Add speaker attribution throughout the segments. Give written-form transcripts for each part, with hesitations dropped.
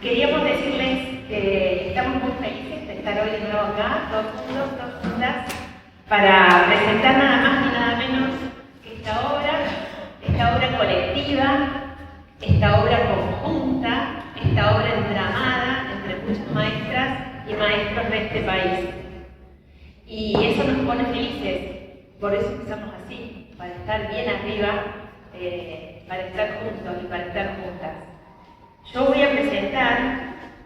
Speaker 1: Queríamos decirles que estamos muy felices de estar hoy de nuevo acá, todos juntos, todas juntas, para presentar nada más ni nada menos que esta obra colectiva, esta obra conjunta, esta obra entramada entre muchas maestras y maestros de este país. Y eso nos pone felices, por eso empezamos así, para estar bien arriba, para estar juntos y para estar juntas. Yo voy a presentar,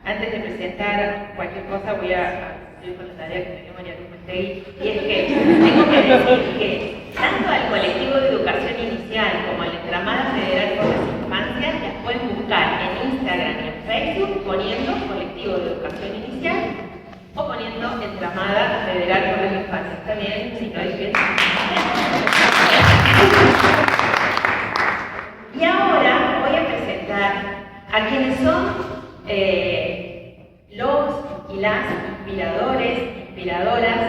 Speaker 1: antes de presentar cualquier cosa, voy a seguir con la tarea que me dio María Luz Mestegui, y es que tengo que decir que tanto al colectivo de educación inicial como a la Entramada Federal por las Infancias las pueden buscar en Instagram y en Facebook poniendo colectivo de educación inicial o poniendo Entramada Federal por las Infancias. ¿Está bien? Si no es bien. Y ahora voy a presentar a quienes son los y las inspiradoras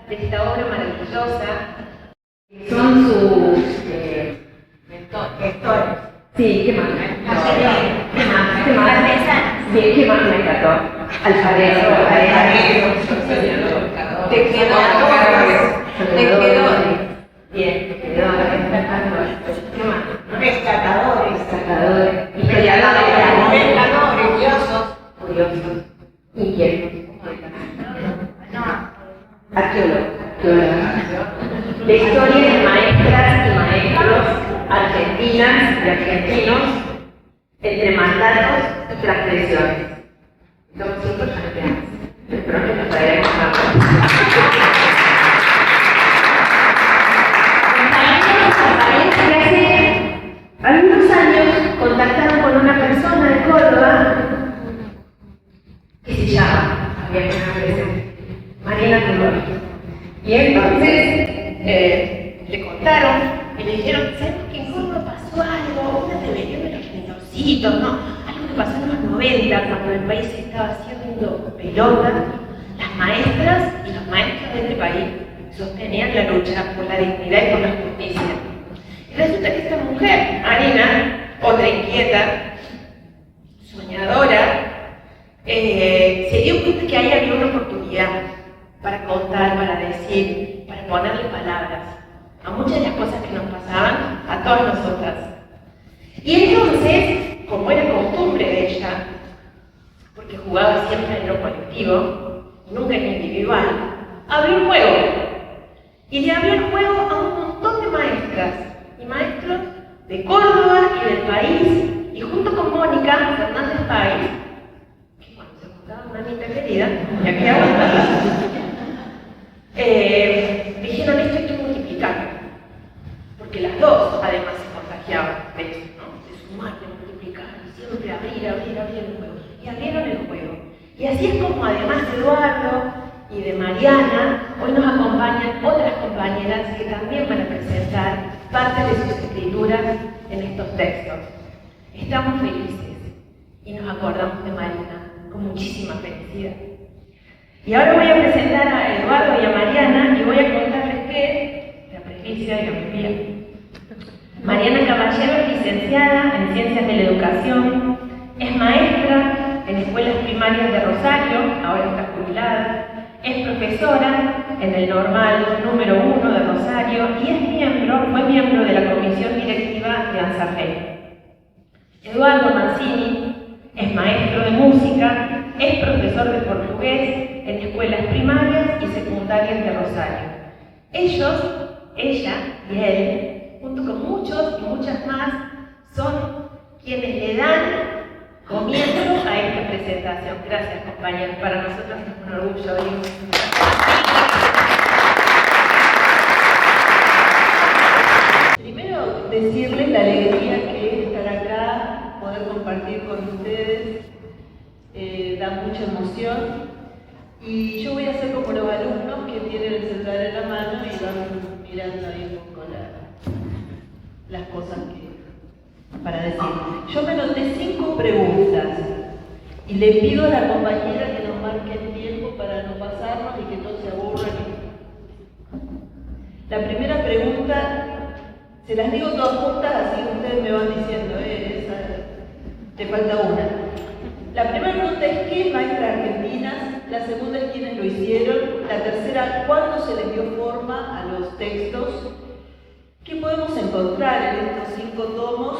Speaker 1: de esta obra maravillosa. Son sus gestores. Sí, ¿qué más? ¿Qué más? Bien, ¿qué más me encantó? Alfareros, tejedores. Bien, tejedores. ¿Qué más? Rescatadores. Curiosos, inquietos, arqueólogos. La historia de maestras y maestros argentinas y argentinos entre mandatos y transgresiones. Somos 5 champions. Espero que nos traeremos más. Algunos años contactaron con una persona de Córdoba que se llama, había que ofrecer, Mariana Tulor. Y entonces le contaron y le dijeron, ¿sabes que en Córdoba pasó algo? Una rebelión de los menorcitos, ¿no? Algo que pasó en los 90, cuando el país se estaba haciendo pelota. Las maestras y los maestros de este país sostenían la lucha por la dignidad y por la justicia. Y resulta que esta mujer, Marina, otra inquieta, soñadora, se dio cuenta que ahí había una oportunidad para contar, para decir, para ponerle palabras a muchas de las cosas que nos pasaban a todas nosotras. Y entonces, como era costumbre de ella, porque jugaba siempre en lo colectivo, nunca en lo individual, abrió el juego. Y le abrió el juego a un montón de maestras y maestros de Córdoba y del país, y junto con Mónica Fernández Páez, que cuando se juntaba una amiga querida, y aquí aguanta, dijeron esto hay que multiplicar, porque las dos además se contagiaban de eso, ¿no? De sumar, de multiplicar, y siempre abrir el juego. Y abrieron el juego. Y así es como además de Eduardo y de Mariana, hoy nos acompañan otras compañeras que también van a presentar parte de sus escrituras en estos textos. Estamos felices y nos acordamos de Marina con muchísima felicidad. Y ahora voy a presentar a Eduardo y a Mariana y voy a contarles que, la presbicia y la homilía. Mariana Caballero es licenciada en Ciencias de la Educación, es maestra en escuelas primarias de Rosario, ahora está jubilada, es profesora en el Normal número 1 de Rosario y fue miembro de la comisión directiva de ANSAFE. Eduardo Mancini es maestro de música, es profesor de portugués en escuelas primarias y secundarias de Rosario. Ellos, ella y él, junto con muchos y muchas más, son quienes le dan comienzo a esta presentación. Gracias, compañeros. Para nosotros es un orgullo.
Speaker 2: Primero, decirles la alegría que es estar acá, poder compartir con ustedes, da mucha emoción. Y yo voy a ser como los alumnos que tienen el celular en la mano y van mirando ahí un poco las cosas para decir. Yo me noté 5 preguntas y le pido a la compañera que nos marque el tiempo para no pasarnos y que todos se aburran. La primera pregunta, se las digo todas juntas, así ustedes me van diciendo, esa, te falta una. La primera hicieron. La tercera, ¿cuándo se les dio forma a los textos? ¿Qué podemos encontrar en estos 5 tomos?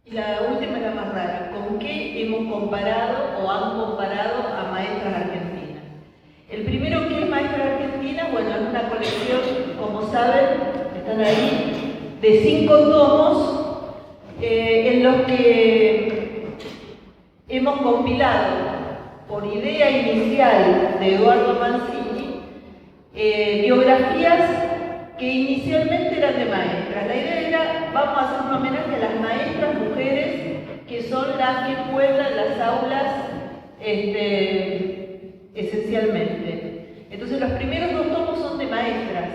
Speaker 2: Y la última es la más rara. ¿Con qué hemos comparado o han comparado a maestras argentinas? El primero, ¿qué es maestra argentina? Bueno, es una colección, como saben, están ahí, de 5 tomos en los que hemos compilado, por idea inicial de Eduardo Mancini, biografías que inicialmente eran de maestras. La idea era, vamos a hacer un homenaje a las maestras mujeres que son las que pueblan las aulas esencialmente. Entonces los primeros 2 tomos son de maestras.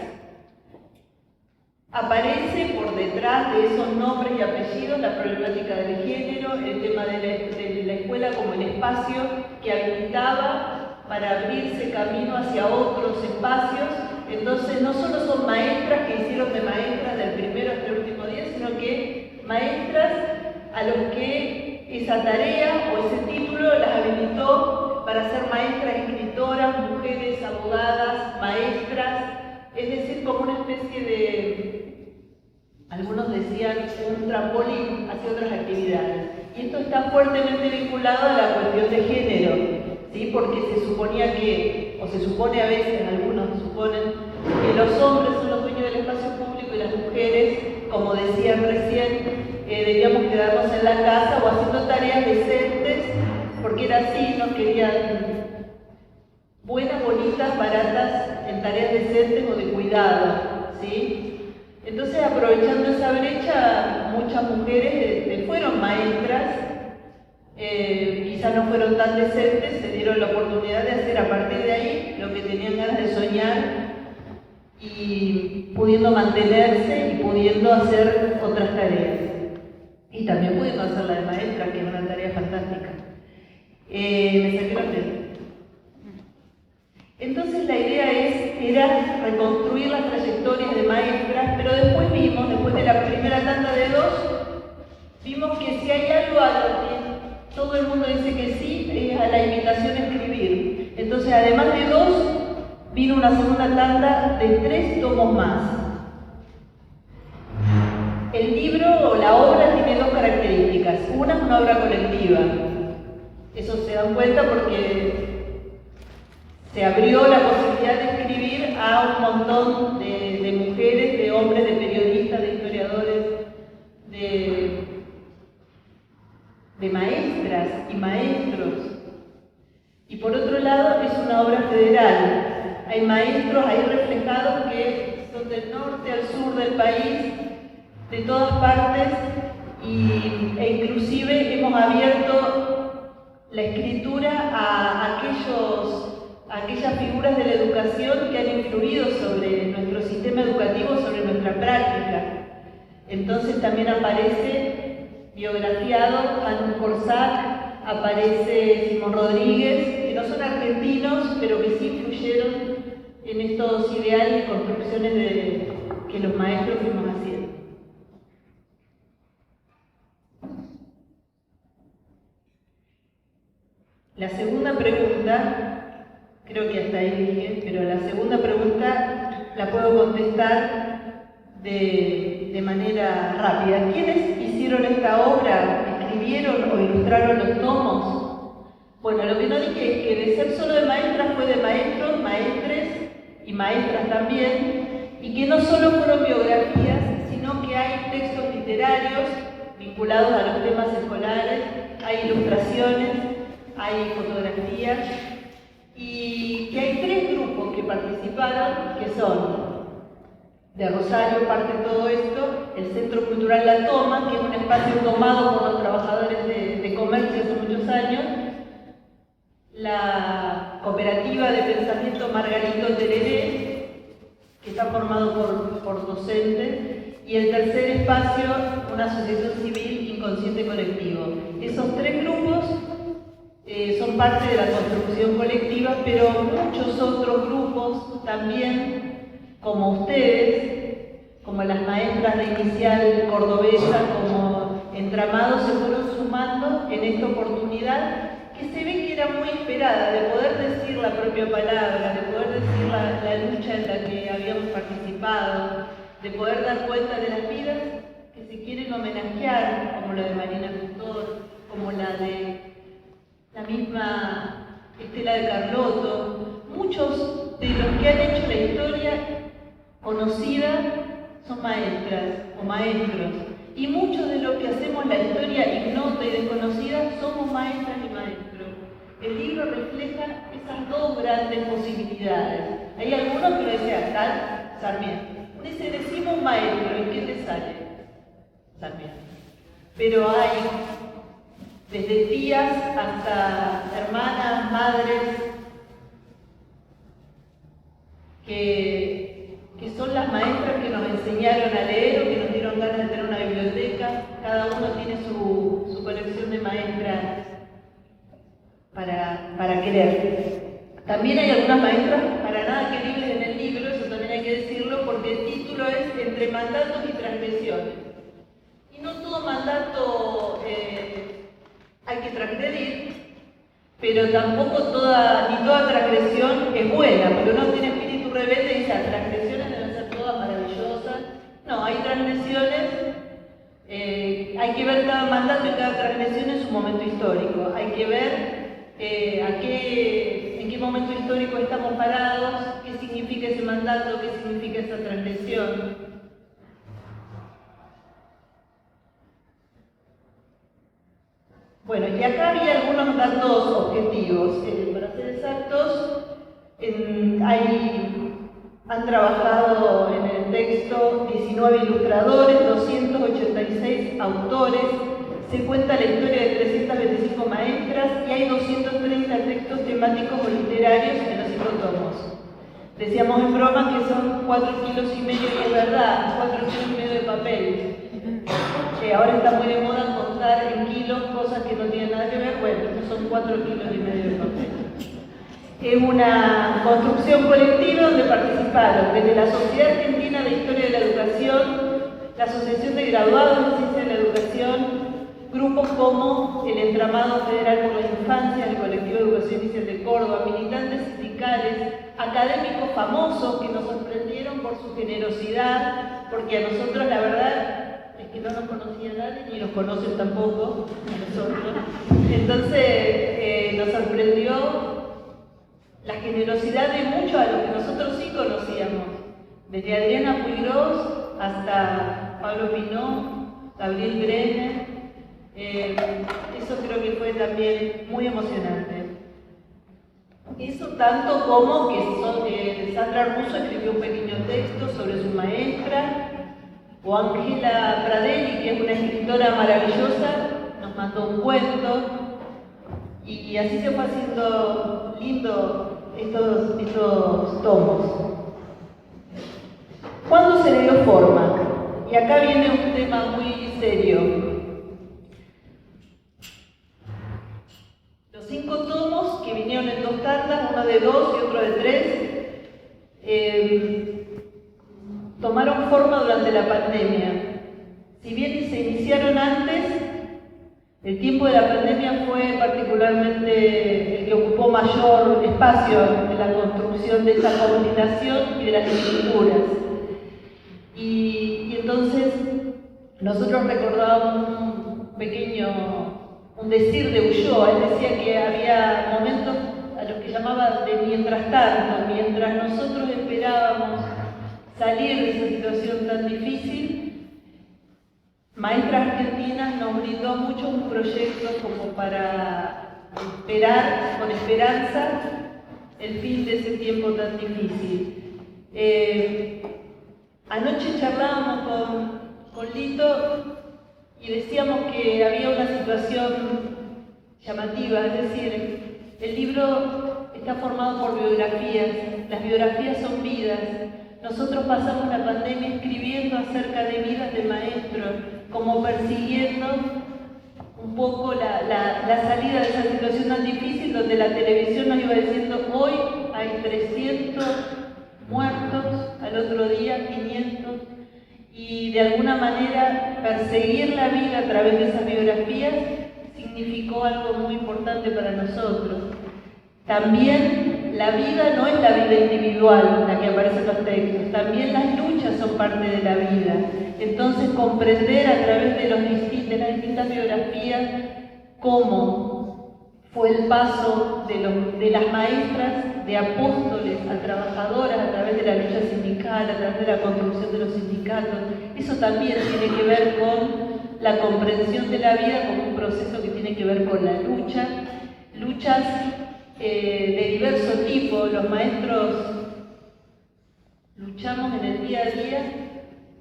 Speaker 2: Aparece por detrás de esos nombres y apellidos la problemática del género, el tema de la escuela como el espacio que habilitaba para abrirse camino hacia otros espacios. Entonces no solo son maestras que hicieron de maestras del primero hasta el último día, sino que maestras a los que esa tarea o ese título las habilitó para ser maestras, escritoras, mujeres, abogadas, maestras, es decir, como una especie de, algunos decían, un trampolín hacia otras actividades. Y esto está fuertemente vinculado a la cuestión de género, ¿sí? Porque se suponía que, o se supone a veces, algunos suponen, que los hombres son los dueños del espacio público y las mujeres, como decían recién, debíamos quedarnos en la casa o haciendo tareas decentes, porque era así, nos querían buenas, bonitas, baratas, en tareas decentes o de cuidado, ¿sí? Entonces, aprovechando esa brecha, muchas mujeres fueron maestras, quizás no fueron tan decentes, se dieron la oportunidad de hacer a partir de ahí lo que tenían ganas de soñar y pudiendo mantenerse y pudiendo hacer otras tareas. Y también pudiendo hacer la de maestra, que es una tarea fantástica. Me saqué la frente. Entonces la idea era reconstruir las trayectorias de maestras, pero después vimos, después de la primera tanda de 2, vimos que si hay algo a lo que todo el mundo dice que sí, es a la invitación a escribir. Entonces, además de 2, vino una segunda tanda de 3 tomos más. El libro o la obra tiene 2 características. Una es una obra colectiva. Eso se dan cuenta porque se abrió la posibilidad de escribir a un montón de mujeres, de hombres, de periodistas, de historiadores, de maestras y maestros. Y por otro lado, es una obra federal. Hay maestros ahí reflejados que son del norte al sur del país, de todas partes, e inclusive hemos abierto la escritura a aquellas figuras de la educación que han influido sobre nuestro sistema educativo, sobre nuestra práctica. Entonces también aparece biografiado Anu Corsac, aparece Simón Rodríguez, que no son argentinos, pero que sí influyeron en estos ideales y construcciones que los maestros fuimos haciendo. La segunda pregunta, creo que hasta ahí dije, pero la segunda pregunta la puedo contestar de manera rápida. ¿Quiénes hicieron esta obra? ¿Escribieron o ilustraron los tomos? Bueno, lo que no dije es que de ser solo de maestras fue de maestros, maestres y maestras también, y que no solo fueron biografías, sino que hay textos literarios vinculados a los temas escolares, hay ilustraciones, hay fotografías, y que hay 3 grupos que participaron, que son de Rosario, parte de todo esto, el Centro Cultural La Toma, que es un espacio tomado por los trabajadores de comercio hace muchos años, la Cooperativa de Pensamiento Margarito Tereré, que está formado por docentes, y el tercer espacio, una asociación civil Inconsciente Colectivo. Esos 3 grupos son parte de la construcción colectiva, pero muchos otros grupos también, como ustedes, como las maestras de inicial cordobesa, como Entramados, se fueron sumando en esta oportunidad que se ve que era muy esperada, de poder decir la propia palabra, de poder decir la lucha en la que habíamos participado, de poder dar cuenta de las vidas que se quieren homenajear, como la de Marina Tutor, como la de la misma Estela de Carlotto. Muchos de los que han hecho la historia conocida son maestras o maestros, y muchos de los que hacemos la historia ignota y desconocida somos maestras y maestros. El libro refleja esas dos grandes posibilidades. Hay algunos que lo decían tal Sarmiento. Dice, decimos maestro, ¿y qué te sale? Sarmiento. Pero hay desde tías hasta hermanas, madres, que son las maestras que nos enseñaron a leer o que nos dieron ganas de tener una biblioteca. Cada uno tiene su colección de maestras para querer. También hay algunas maestras para nada queribles en el libro, eso también hay que decirlo, porque el título es Entre mandatos y transgresiones. Y no todo mandato hay que transgredir, pero tampoco ni toda transgresión es buena, porque uno tiene espíritu rebelde y dice, las transgresiones deben ser todas maravillosas. No, hay transgresiones, hay que ver cada mandato y cada transgresión en su momento histórico. Hay que ver en qué momento histórico estamos parados, qué significa ese mandato, qué significa esa transgresión. Bueno, y acá había algunos datos objetivos. Para ser exactos, han trabajado en el texto 19 ilustradores, 286 autores, se cuenta la historia de 325 maestras y hay 230 textos temáticos o literarios en los 5 tomos. Decíamos en broma que son 4,5 kilos, y es verdad, 4,5 kilos de papel. Ahora está muy de moda contar en kilos cosas que no tienen nada que ver. Bueno, estos son 4,5 kilos de papel. Es una construcción colectiva donde participaron desde la Sociedad Argentina de Historia de la Educación, la Asociación de Graduados en Ciencia de la Educación, grupos como el Entramado Federal por la Infancia, el Colectivo de Educación Inicial de Córdoba, militantes sindicales, académicos famosos que nos sorprendieron por su generosidad, porque a nosotros la verdad es que no nos conocía nadie, ni nos conocen tampoco a nosotros. Entonces nos sorprendió la generosidad de muchos a los que nosotros sí conocíamos, desde Adriana Puigros hasta Pablo Pinó, Gabriel Brenner. Eso creo que fue también muy emocionante. Eso tanto como que Sandra Russo escribió un pequeño texto sobre su maestra, o Ángela Pradelli, que es una escritora maravillosa, nos mandó un cuento, y así se fue haciendo lindo estos tomos. ¿Cuándo se le dio forma? Y acá viene un tema muy serio. Los 5 tomos, que vinieron en 2 tandas, uno de 2 y otro de 3, tomaron forma durante la pandemia. Si bien se iniciaron antes, el tiempo de la pandemia fue particularmente el que ocupó mayor espacio en la construcción de esa coordinación y de las escrituras. Y entonces nosotros recordábamos un decir de Ulloa. Él decía que había momentos a los que llamaba de mientras tanto, mientras nosotros esperábamos salir de esa situación tan difícil, Maestras Argentinas nos brindó mucho un proyecto como para esperar con esperanza el fin de ese tiempo tan difícil. Anoche charlábamos con Lito y decíamos que había una situación llamativa, es decir, el libro está formado por biografías, las biografías son vidas. Nosotros pasamos la pandemia escribiendo acerca de vidas de maestros, como persiguiendo un poco la salida de esa situación tan difícil, donde la televisión nos iba diciendo hoy hay 300 muertos, al otro día 500, y de alguna manera perseguir la vida a través de esas biografías significa significó algo muy importante para nosotros. También la vida no es la vida individual, la que aparece en los textos, también las luchas son parte de la vida. Entonces comprender a través de las distintas biografías cómo fue el paso de las maestras, de apóstoles a trabajadoras a través de la lucha sindical, a través de la construcción de los sindicatos, eso también tiene que ver con la comprensión de la vida como un proceso que tiene que ver con la lucha, luchas de diverso tipo. Los maestros luchamos en el día a día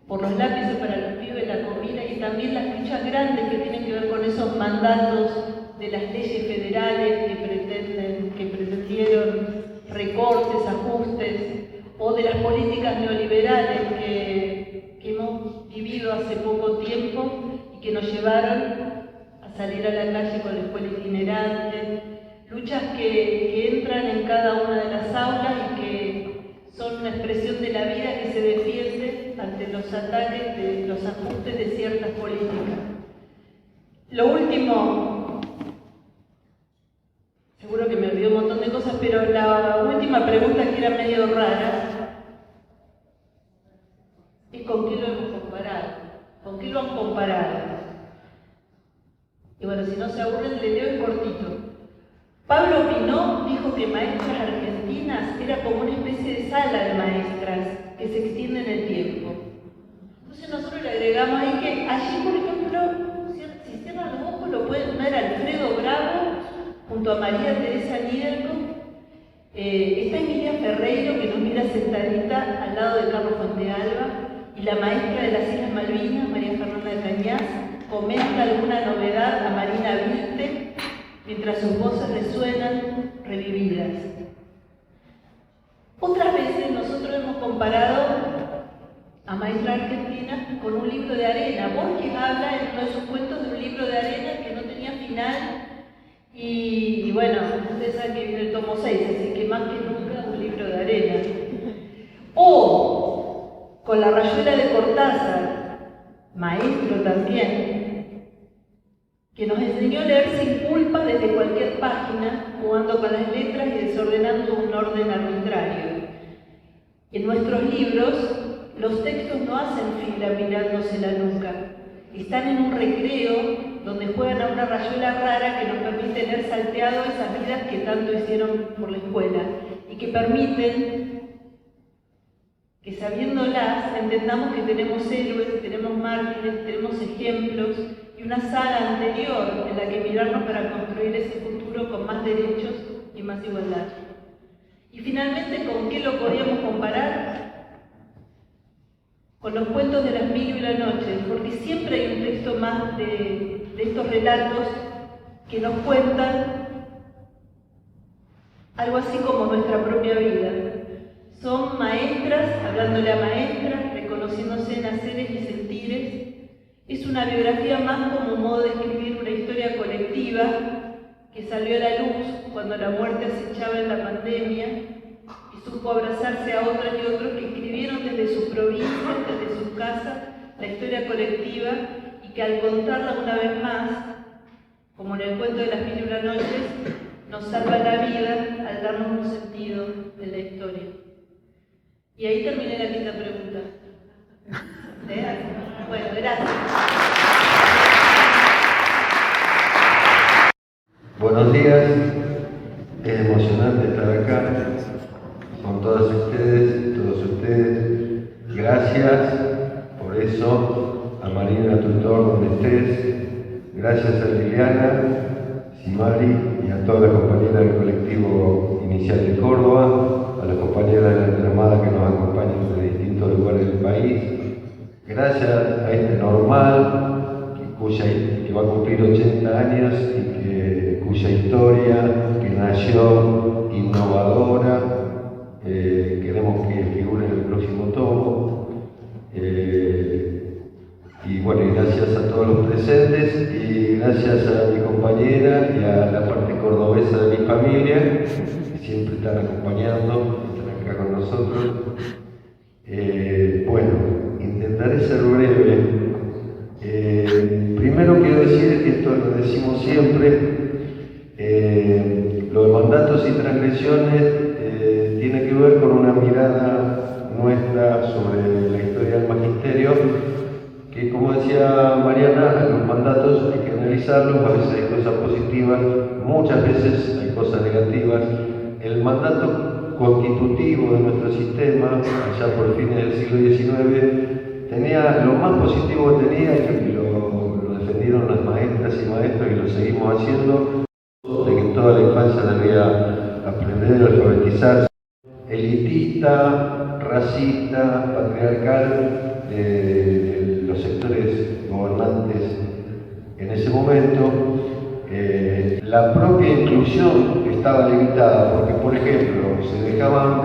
Speaker 2: por los lápices para los pibes, la comida, y también las luchas grandes que tienen que ver con esos mandatos de las leyes federales que pretendieron recortes, ajustes, o de las políticas neoliberales que hemos vivido hace poco tiempo y que nos llevaron a salir a la calle con la escuela itinerante, luchas que entran en cada una de las aulas y que son una expresión de la vida que se defiende ante los ataques de los ajustes de ciertas políticas. Lo último, seguro que me olvidé un montón de cosas, pero la última pregunta que era medio rara es ¿con qué lo hemos comparado? ¿Con qué lo han comparado? Y bueno, si no se aburren, le leo el cortito. Pablo Pinó dijo que Maestras Argentinas era como una especie de sala de maestras que se extiende en el tiempo. Entonces nosotros le agregamos ahí que allí, por ejemplo, si cierran los ojos, lo pueden ver a Alfredo Bravo junto a María Teresa Niederco. Está Emilia Ferreiro, que nos mira sentadita al lado de Carlos Fontealba, y la maestra de las Islas Malvinas, María Fernanda de Cañas, comenta alguna novedad a Marina Virte, mientras sus voces resuenan revividas. Otras veces nosotros hemos comparado a Maestras Argentinas con un libro de arena. Borges habla en uno de sus cuentos de un libro de arena que no tenía final y bueno, ustedes saben que viene el tomo 6, así que más que nunca un libro de arena. O con La Rayuela de Cortázar, maestro también, que nos enseñó a leer sin culpa desde cualquier página, jugando con las letras y desordenando un orden arbitrario. En nuestros libros, los textos no hacen fila mirándose la nuca. Están en un recreo donde juegan a una rayuela rara que nos permite leer salteado esas vidas que tanto hicieron por la escuela y que permiten que sabiéndolas entendamos que tenemos héroes, tenemos mártires, tenemos ejemplos y una saga anterior en la que mirarnos para construir ese futuro con más derechos y más igualdad. Y finalmente, ¿con qué lo podíamos comparar? Con los cuentos de las 1000 y una noches, porque siempre hay un texto más de estos relatos que nos cuentan algo así como nuestra propia vida. Son maestras, hablándole a maestras, reconociéndose en haceres y sentires. Es una biografía más como un modo de escribir una historia colectiva que salió a la luz cuando la muerte acechaba en la pandemia y supo abrazarse a otras y otros que escribieron desde sus provincias, desde sus casas, la historia colectiva y que al contarla una vez más, como en el cuento de las 1000 y una noches, nos salva la vida al darnos un sentido de la historia. Y ahí terminé la quinta pregunta. Bueno, gracias.
Speaker 3: Buenos días. Es emocionante estar acá con todas ustedes, todos ustedes. Gracias por eso a Marina Tutor, donde estés. Gracias a Liliana, Simari y a todas las compañeras del colectivo inicial de Córdoba, a las compañeras de la Entramada que nos acompañan de distintos lugares del país. Gracias a este Normal, que va a cumplir 80 años y cuya historia, que nació innovadora, queremos que figure en el próximo tomo. Y bueno, y gracias a todos los presentes y gracias a mi compañera y a la parte cordobesa de mi familia, que siempre están acompañando, están acá con nosotros. Bueno, intentaré ser breve. Primero quiero decir que esto lo decimos siempre. Lo de mandatos y transgresiones tiene que ver con una mirada nuestra sobre la historia del magisterio, que como decía Mariana, los mandatos hay que analizarlos, a veces hay cosas positivas, muchas veces hay cosas negativas. El mandato constitutivo de nuestro sistema, allá por fines del siglo XIX, tenía lo más positivo que tenía, y lo defendieron las maestras y maestros y lo seguimos haciendo, de que toda la infancia debía aprender a alfabetizarse, elitista, racista, patriarcal, los sectores gobernantes en ese momento. La propia inclusión estaba limitada, porque por ejemplo, se dejaban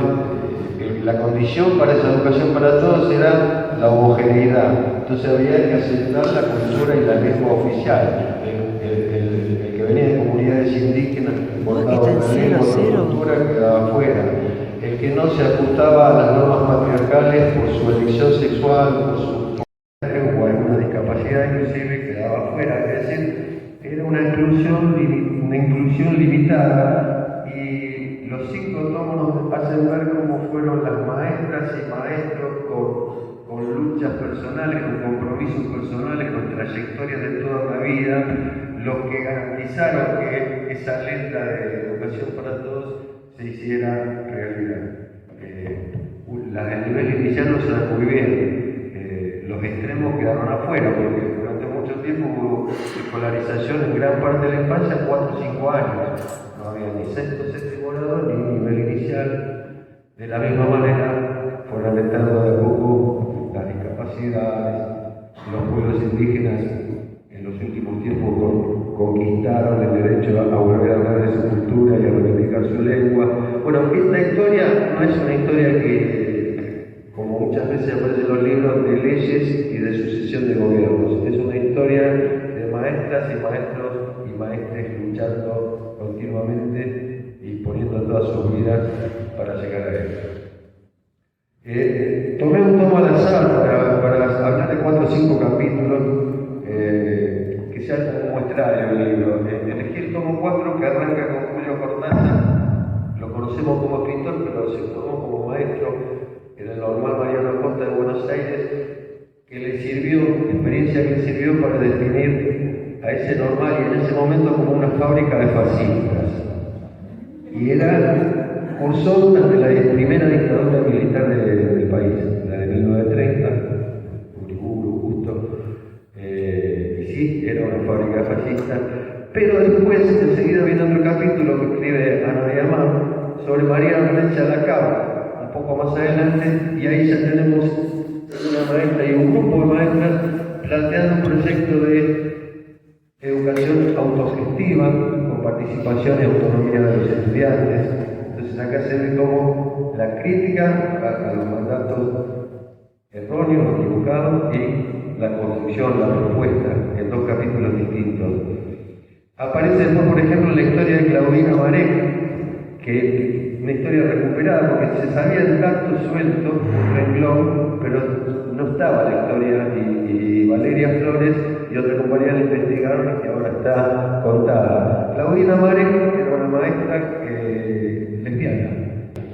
Speaker 3: la condición para esa educación para todos era la homogeneidad, entonces había que aceptar la cultura y la lengua oficial. El que venía de comunidades indígenas importaba la lengua, la cultura, quedaba afuera. El que no se ajustaba a las normas patriarcales por su elección sexual, por su o alguna discapacidad inclusive, quedaba afuera. Es decir, era una inclusión limitada, y los 5 tomos nos hacen ver cómo fueron las maestras y maestros con luchas personales, con compromisos personales, con trayectorias de toda la vida, los que garantizaron que esa agenda de educación para todos se hiciera realidad. El nivel inicial no se da muy bien, los extremos quedaron afuera, porque durante mucho tiempo hubo escolarización en gran parte de la infancia, 4 o 5 años, no había ni sexto, séptimo grado, ni nivel inicial. De la misma manera fueron alentando de a poco las discapacidades. Los pueblos indígenas en los últimos tiempos conquistaron el derecho a volver a hablar de su cultura y a reivindicar su lengua. Bueno, esta historia no es una historia que, como muchas veces aparece en los libros, de leyes y de sucesión de gobiernos. Es una historia de maestras y maestros y maestres luchando continuamente y poniendo todas sus vidas para llegar a él. Tomé un tomo al azar para hablar de 4 o 5 capítulos que sea como muestrario el libro. Elegí el tomo 4, que arranca con Julio Cortázar. Lo conocemos como escritor, pero se formó como maestro en el Normal Mariano Acosta de Buenos Aires, que le sirvió, experiencia que le sirvió para definir a ese normal y en ese momento como una fábrica de fascistas. Y cursó durante la primera dictadura militar del país, la de 1930, Uriburu, justo, y sí, era una fábrica fascista. Pero después, enseguida viene otro capítulo que escribe Ana de Amar sobre María Lorenza Lacaba, un poco más adelante, y ahí ya tenemos una maestra y un grupo de maestras planteando un proyecto de educación autogestiva, con participación y autonomía de los estudiantes. Entonces acá se ve como la crítica a los mandatos erróneos, equivocados, y la construcción, la propuesta, en 2 capítulos distintos. Aparece después, por ejemplo, la historia de Claudina Marek, que una historia recuperada, porque se sabía el dato suelto, un renglón, pero no estaba la historia, y Valeria Flores y otra compañera la investigaron y que ahora está contada. Claudina Marek era una maestra lesbiana,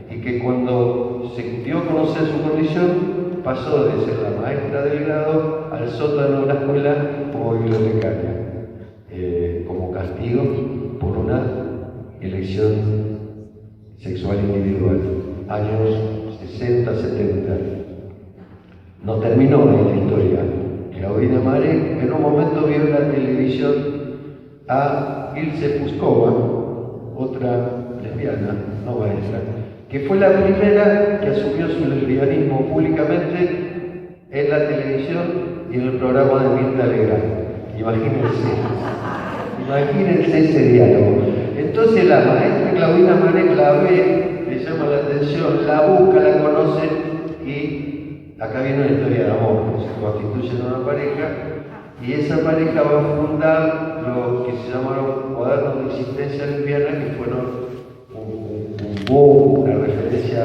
Speaker 3: y que cuando se dio a conocer su condición, pasó de ser la maestra del grado al sótano de la escuela como bibliotecaria, como castigo por una elección sexual individual, años 60, 70. No terminó ahí la historia. Claudina Marek en un momento vio en la televisión a Ilse Puskova, otra lesbiana, no maestra, que fue la primera que asumió su lesbianismo públicamente en la televisión y en el programa de Mirta Legrand. Imagínense ese diálogo. Entonces la maestra Claudina Marek la ve, le llama la atención, la busca, la conoce, y acá viene una historia de amor. Se constituyen una pareja, y esa pareja va a fundar lo que se llamaron cuadernos de existencia lesbiana, que fueron un boom, una referencia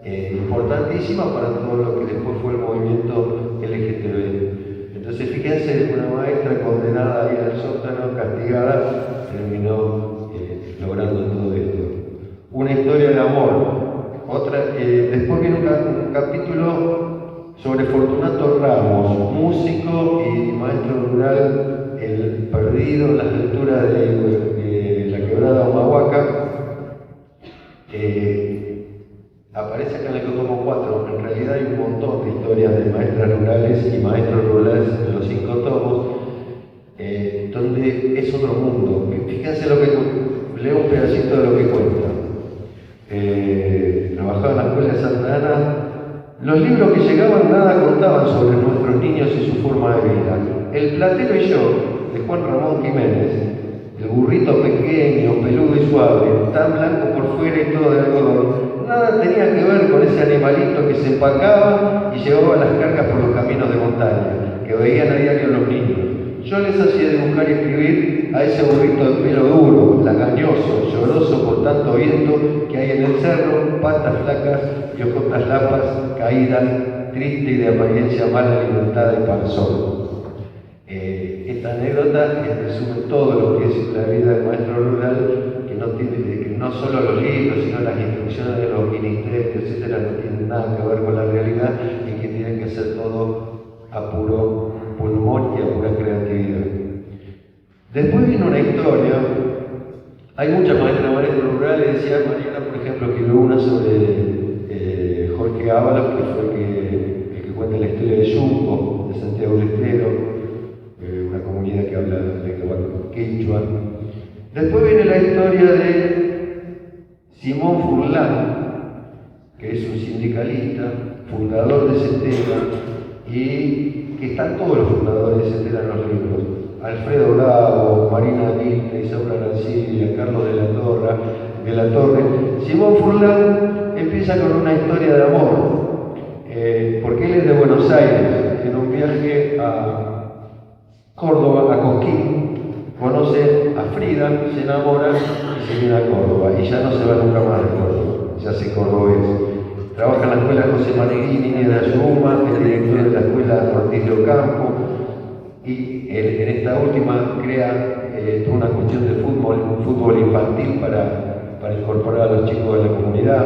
Speaker 3: importantísima para todo lo que después fue el movimiento LGTB. Entonces fíjense, una maestra condenada a ir al sótano, castigada, terminó logrando todo esto. Una historia de amor. Después viene un capítulo sobre Fortunato Ramos, músico y maestro rural, el perdido en las alturas de la quebrada Humahuaca. Aparece acá en el tomo 4. En realidad hay un montón de historias de maestras rurales y maestros rurales en los 5 tomos, donde es otro mundo. Fíjense leo un pedacito de lo que cuenta. Trabajaba en la escuela de Santa Ana. Los libros que llegaban nada contaban sobre nuestros niños y su forma de vida. El platero y yo, de Juan Ramón Jiménez, el burrito pequeño, peludo y suave, tan blanco por fuera y todo de algodón, nada tenía que ver con ese animalito que se empacaba y llevaba las cargas por los caminos de montaña, que veían a diario los niños. Yo les hacía dibujar y escribir a ese burrito de pelo duro, lagañoso, lloroso por tanto viento que hay en el cerro, patas flacas y ojotas lapas, caídas, triste y de apariencia mal alimentada y panzón. Esta anécdota resume todo lo que es la vida del maestro rural, que no solo los libros, sino las instrucciones de los ministerios, etcétera, no tienen nada que ver con la realidad y que tienen que ser todo a puro pulmón y a pura creatividad. Después viene una historia. Hay muchas maestros rurales. Decía Mariana, por ejemplo, escribió una sobre Jorge Ábalos, que fue el que cuenta la historia de Yumbo, de Santiago del Estero, una comunidad que habla lengua quechua. Después viene la historia de Simón Furlan, que es un sindicalista, fundador de Setera, y que están todos los fundadores de Setera en los libros. Alfredo Bravo, Marina Guilta, Isaura Arancibia, Carlos de la Torre. Simón Furlan empieza con una historia de amor, porque él es de Buenos Aires. En un viaje a Córdoba, a Cosquín, conoce a Frida, se enamora y se viene a Córdoba. Y ya no se va nunca más de Córdoba, ya se cordobés. Trabaja en la escuela José Maneghini de Ayuma, es director de la escuela Ortiz de Ocampo, y en esta última crea toda una cuestión de un fútbol infantil para incorporar a los chicos de la comunidad.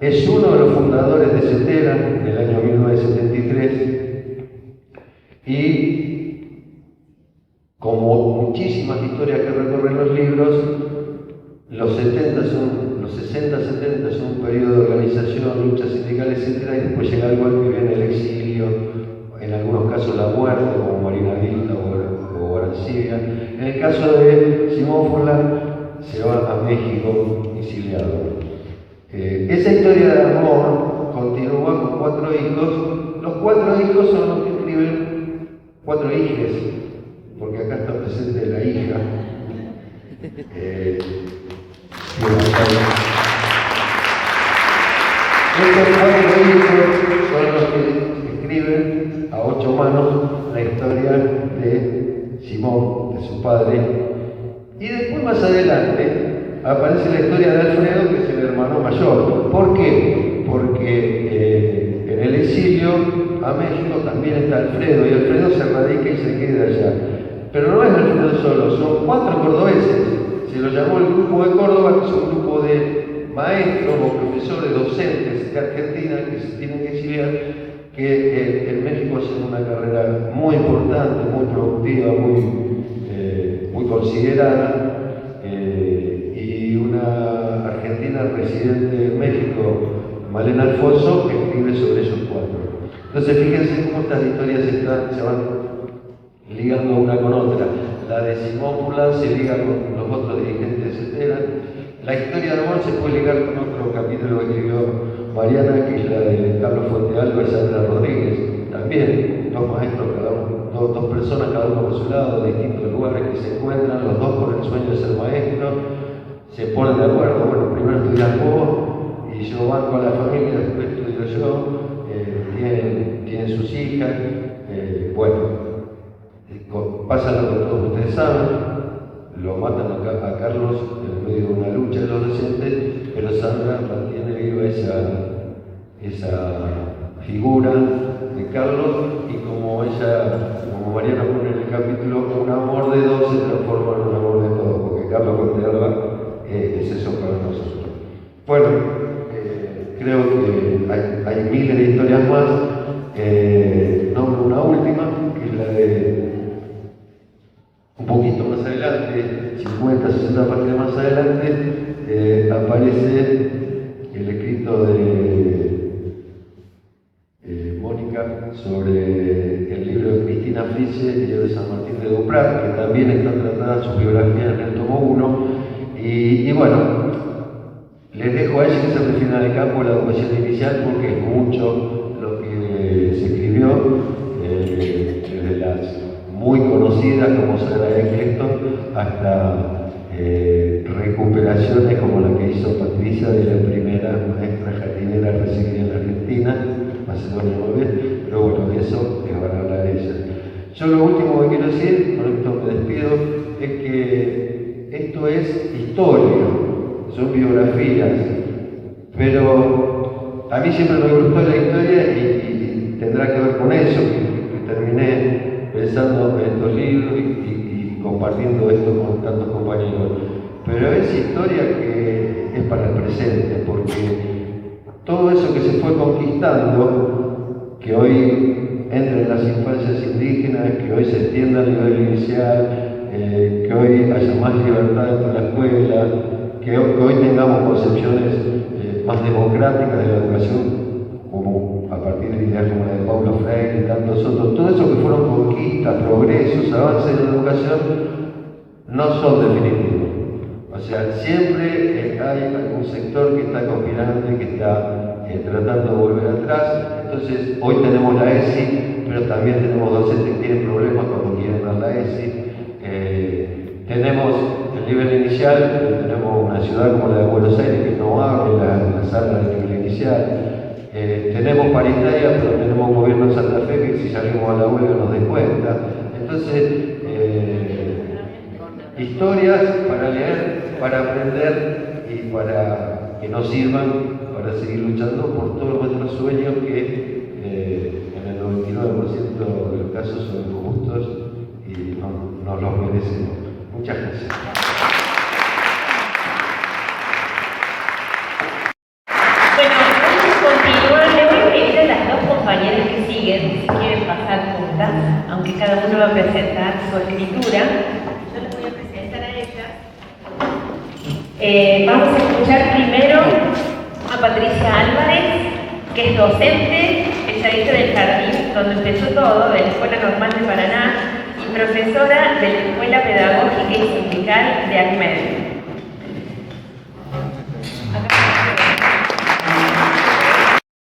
Speaker 3: Es uno de los fundadores de Setera en el año 1973 y, como muchísimas historias que recorren los libros, los 60, 70 son un periodo de organización, lucha sindical, etc. Y después llega algo que viene el exilio, en algunos casos la muerte, como Marina Guilta o Arancibia. En el caso de Simón Furlan, se va a México exiliado. Esa historia de amor continúa con 4 hijos. Los 4 hijos son los que escriben 4 hijes, porque acá está presente la hija. Estos 4 hijos son los que escriben a 8 manos la historia de Simón, de su padre. Y después, más adelante, aparece la historia de Alfredo, que es el hermano mayor. ¿Por qué? Porque en el exilio a México también está Alfredo, y Alfredo se radica y se queda allá. Pero no es Alfredo solo, son 4 cordobeses. Se lo llamó el Grupo de Córdoba, que es un grupo de maestros o profesores, docentes de Argentina que se tienen que exiliar, que en México hacen una carrera muy importante, muy productiva, muy considerada, y una argentina residente en México, Malena Alfonso, que escribe sobre ellos 4. Entonces fíjense cómo estas historias se van ligando una con otra. La de Simón Furlan se liga con los otros dirigentes de Setera. La historia de amor se puede ligar con otro capítulo que escribió Mariana, que es la de Carlos Fuentealba y Sandra Rodríguez. También 2 maestros, dos personas, cada uno por su lado, de distintos lugares, que se encuentran, los 2 con el sueño de ser maestros, se ponen de acuerdo. Bueno, primero estudias vos y yo banco a la familia, después estudio yo. Tienen sus hijas. Pasa lo que todos ustedes saben, lo matan a Carlos en medio de una lucha de los docentes, pero Sandra mantiene viva esa figura de Carlos, y como Mariana pone en el capítulo, un amor de 50, 60 páginas más adelante, aparece el escrito de Mónica sobre el libro de Cristina Friese, el libro de San Martín de Duprat, que también está tratada su biografía en el tomo 1. Y bueno, les dejo a ellos que se refieren al campo de la educación inicial, porque es mucho lo que se escribió, desde las muy conocidas como Sagrada Clecton hasta recuperaciones como la que hizo Patricia de la primera maestra jardinera recibida en la Argentina, Macedonia 9, pero bueno, de eso que van a hablar ellas. Yo lo último que quiero decir, con esto me despido, es que esto es historia, son biografías, pero a mí siempre me gustó la historia y tendrá que ver con eso, que terminé pensando en estos libros y compartiendo esto con tantos compañeros. Pero es historia que es para el presente, porque todo eso que se fue conquistando, que hoy entra en las infancias indígenas, que hoy se extienda a nivel inicial, que hoy haya más libertad dentro de la escuela, que hoy tengamos concepciones más democráticas de la educación, como a partir de ideas como la de Paulo Freire y tantos otros, todo eso que fueron conquistas, progresos, avances en la educación, no son definitivos. O sea, siempre hay algún sector que está conspirando y que está tratando de volver atrás. Entonces, hoy tenemos la ESI, pero también tenemos docentes que tienen problemas cuando quieren dar la ESI. Tenemos el nivel inicial, tenemos una ciudad como la de Buenos Aires que no abre la sala del nivel inicial. Tenemos paritaria, pero tenemos un gobierno de Santa Fe que si salimos a la huelga nos descuenta. Entonces, historias para leer, para aprender y para que nos sirvan para seguir luchando por todos nuestros sueños que en el 99% de los casos son justos y nos los merecemos. Muchas gracias.
Speaker 4: Bueno, vamos a continuar. Le voy a pedir a las dos compañeras que siguen, si quieren pasar juntas, aunque cada uno va a presentar su escritura. Yo les voy a presentar a ellas. Vamos a escuchar primero a Patricia Álvarez, que es docente, especialista del jardín, donde empezó todo, de la Escuela Normal de Paraná, y profesora de la Escuela Pedagógica y Sindical de ACMED.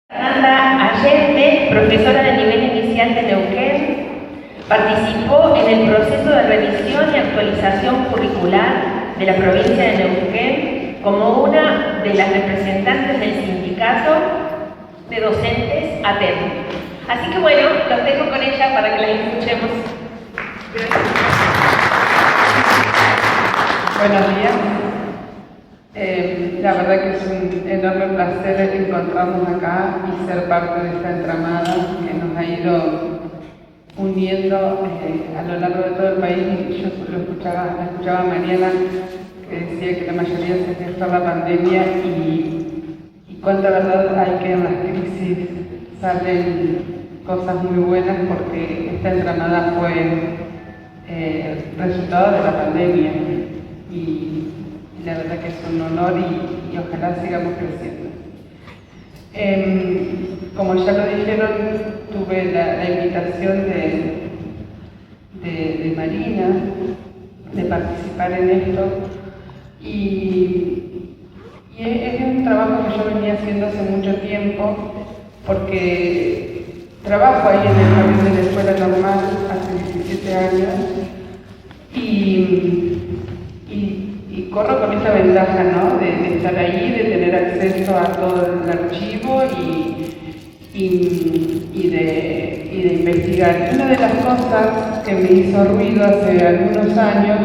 Speaker 4: Fernanda Allende, profesora de nivel inicial de Neuquén, participó en el proceso de revisión y actualización curricular de la provincia de Neuquén como una de las representantes del sindicato de docentes ATED. Así que bueno, los dejo con ella para que la escuchemos.
Speaker 5: Buenos días. La verdad que es un enorme placer encontrarnos acá y ser parte de esta entramada que nos ha ido uniendo a lo largo de todo el país. Yo escuchaba a Mariana que decía que la mayoría se gestó la pandemia y cuánta verdad hay que en las crisis salen cosas muy buenas, porque esta entramada fue resultado de la pandemia y la verdad que es un honor y ojalá sigamos creciendo. Como ya lo dijeron, tuve la invitación de Marina de participar en esto y es un trabajo que yo venía haciendo hace mucho tiempo, porque trabajo ahí en el jardín de la Escuela Normal hace 17 años y corro con esta ventaja, ¿no? de estar ahí, de tener acceso a todo el archivo y de investigar. Una de las cosas que me hizo ruido hace algunos años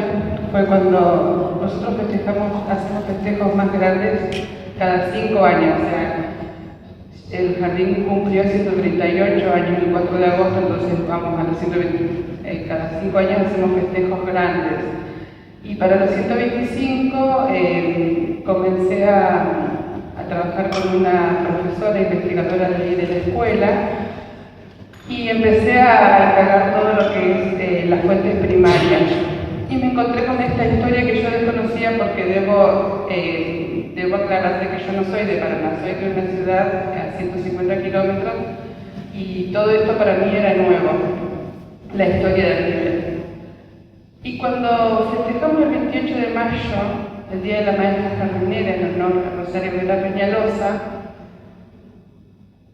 Speaker 5: fue cuando nosotros hacemos festejos más grandes cada 5 años. O sea, el jardín cumplió 138 años el 4 de agosto, entonces vamos a los 120, cada 5 años hacemos festejos grandes. Y para los 125 comencé a trabajar con una profesora investigadora de la escuela y empecé a encargar todo lo que es las fuentes primarias. Y me encontré con esta historia que yo desconocía porque debo aclararte que yo no soy de Paraná, soy de una ciudad a 150 kilómetros y todo esto para mí era nuevo, la historia del nivel. Y cuando festejamos el 28 de mayo, el Día de la Maestra Jardinera, en honor a Rosario Vera Peñalosa,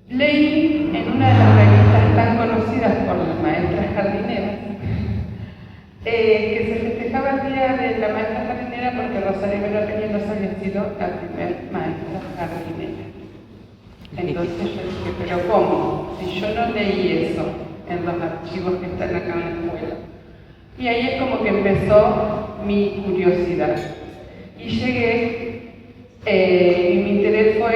Speaker 5: leí en una de las revistas tan conocidas por las maestras jardineras que se festejaba el Día de la Maestra Jardinera porque Rosario Vera Peñalosa había sido la primera maestra jardinera. Entonces yo dije, ¿pero cómo? Si yo no leí eso en los archivos que están acá en la escuela. Y ahí es como que empezó mi curiosidad. Y llegué, y mi interés fue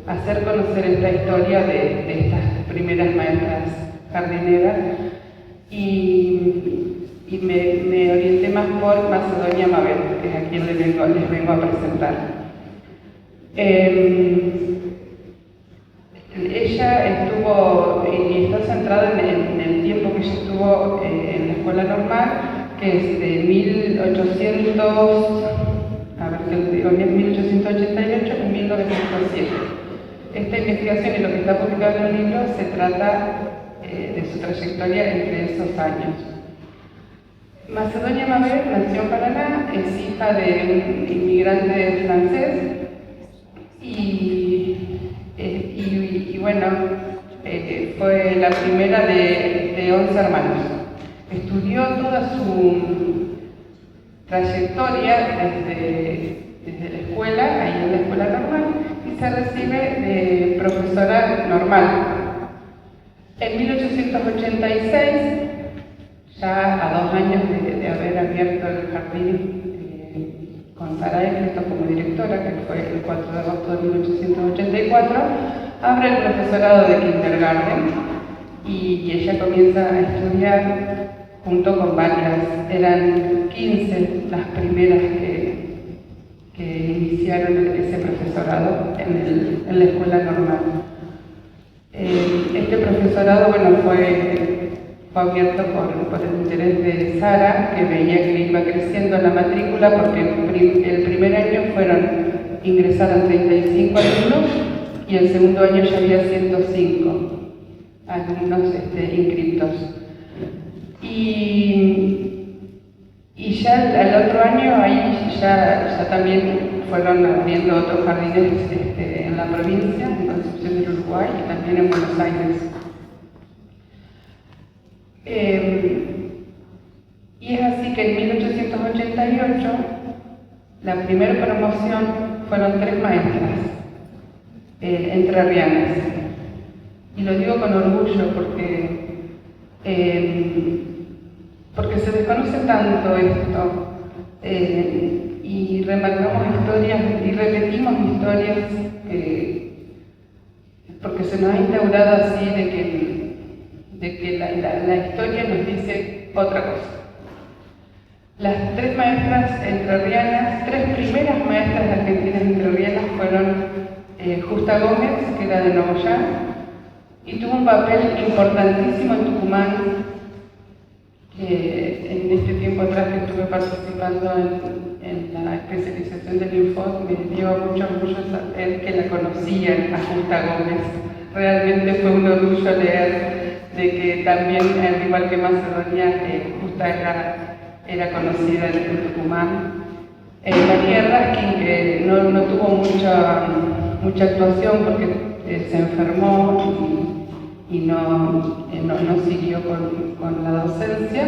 Speaker 5: hacer conocer esta historia de estas primeras maestras jardineras y me orienté más por Macedonia Mabel, que es a quien les vengo a presentar. Ella estuvo, y está centrada en el tiempo que ella estuvo en la escuela normal, que es de 1888 a 1907. Esta investigación y lo que está publicado en el libro se trata de su trayectoria entre esos años. Macedonia Mabel nació en Paraná, es hija de un inmigrante francés y bueno, fue la primera de 11 hermanos. Estudió toda su trayectoria desde la escuela, ahí en la escuela normal, y se recibe de profesora normal. En 1886, ya a 2 años de haber abierto el jardín con Sara Ecclesto como directora, que fue el 4 de agosto de 1884, abre el profesorado de kindergarten y ella comienza a estudiar junto con varias, eran 15 las primeras que iniciaron ese profesorado en la escuela normal. Este profesorado, bueno, fue abierto por el interés de Sara, que veía que iba creciendo la matrícula, porque el primer año ingresaron 35 alumnos y el segundo año ya había 105 alumnos inscritos. Y ya al otro año ahí ya también fueron abriendo otros jardines en la provincia, en Concepción del Uruguay y también en Buenos Aires. Y es así que en 1888 la primera promoción fueron 3 maestras entrerrianas. Y lo digo con orgullo porque se desconoce tanto esto y remarcamos historias y repetimos historias porque se nos ha instaurado así de que la historia nos dice otra cosa. Las 3 maestras entrerrianas, 3 primeras maestras argentinas entrerrianas fueron Justa Gómez, que era de Nogoyá, y tuvo un papel importantísimo en Tucumán. En este tiempo atrás que estuve participando en la especialización del Info, me dio mucho orgullo saber que la conocían a Justa Gómez. Realmente fue un orgullo leer de que también, al igual que Macedonia, Justa era conocida en Tucumán. María Raskin, que no tuvo mucha actuación porque se enfermó y no siguió con la docencia,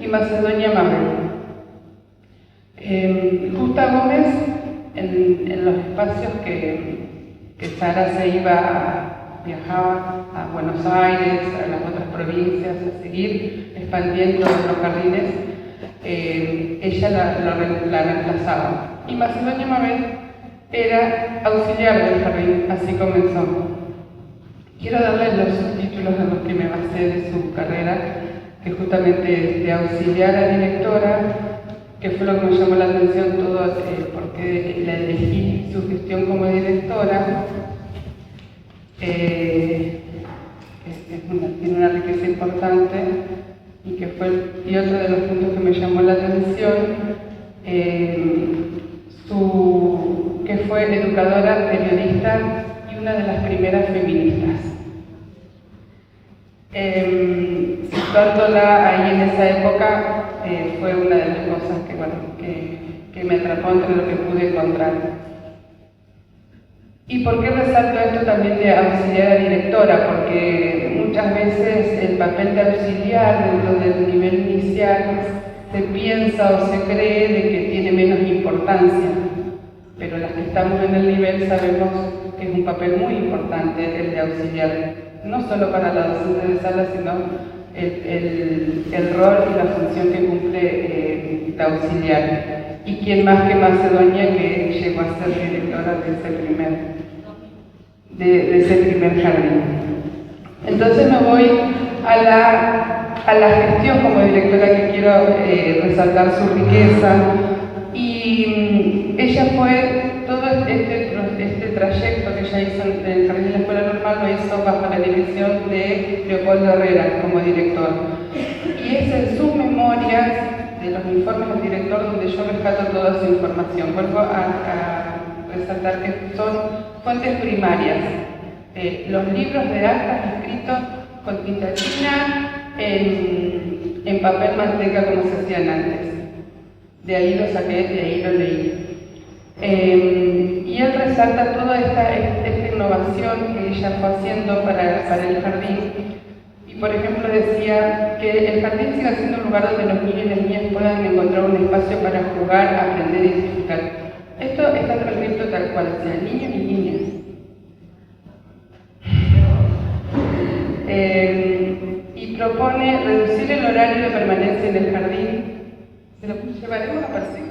Speaker 5: y Macedonia Mabel. Justa Gómez, en los espacios que Sara viajaba a Buenos Aires, a las otras provincias, a seguir expandiendo los jardines, ella la reemplazaba. Y Macedonia Mabel era auxiliar del jardín, así comenzó. Quiero darles los subtítulos a los que me basé de su carrera, que justamente es de auxiliar a directora, que fue lo que me llamó la atención todo, porque la elegí su gestión como directora. Tiene una riqueza importante. y otro de los puntos que me llamó la atención, que fue educadora, periodista y una de las primeras feministas. Situándola ahí en esa época fue una de las cosas que me atrapó entre lo que pude encontrar. ¿Y por qué resalto esto también de auxiliar a directora? Porque muchas veces el papel de auxiliar dentro del nivel inicial se piensa o se cree de que tiene menos importancia, pero las que estamos en el nivel sabemos que es un papel muy importante el de auxiliar, no solo para la docente de sala, sino el rol y la función que cumple la auxiliar. Y quién más que Macedonia, que llegó a ser directora de ese primer jardín. Entonces me voy a la gestión como directora, que quiero resaltar su riqueza. Y ella fue, todo este trayecto que ella hizo en el Jardín de la Escuela Normal lo hizo bajo la dirección de Leopoldo Herrera como director. Y es en sus memorias de los informes del director donde yo rescato toda su información. Vuelvo a resaltar que son fuentes primarias. Los libros de actas escritos con tinta china en papel manteca como se hacían antes. De ahí lo saqué, de ahí lo leí. Y él resalta toda esta innovación que ella fue haciendo para el jardín. Y por ejemplo decía que el jardín siga siendo un lugar donde los niños y las niñas puedan encontrar un espacio para jugar, aprender y disfrutar. Esto está transcrito tal cual, o sea, niños y niñas. Y propone reducir el horario de permanencia en el jardín. Se lo llevaremos a Persigue.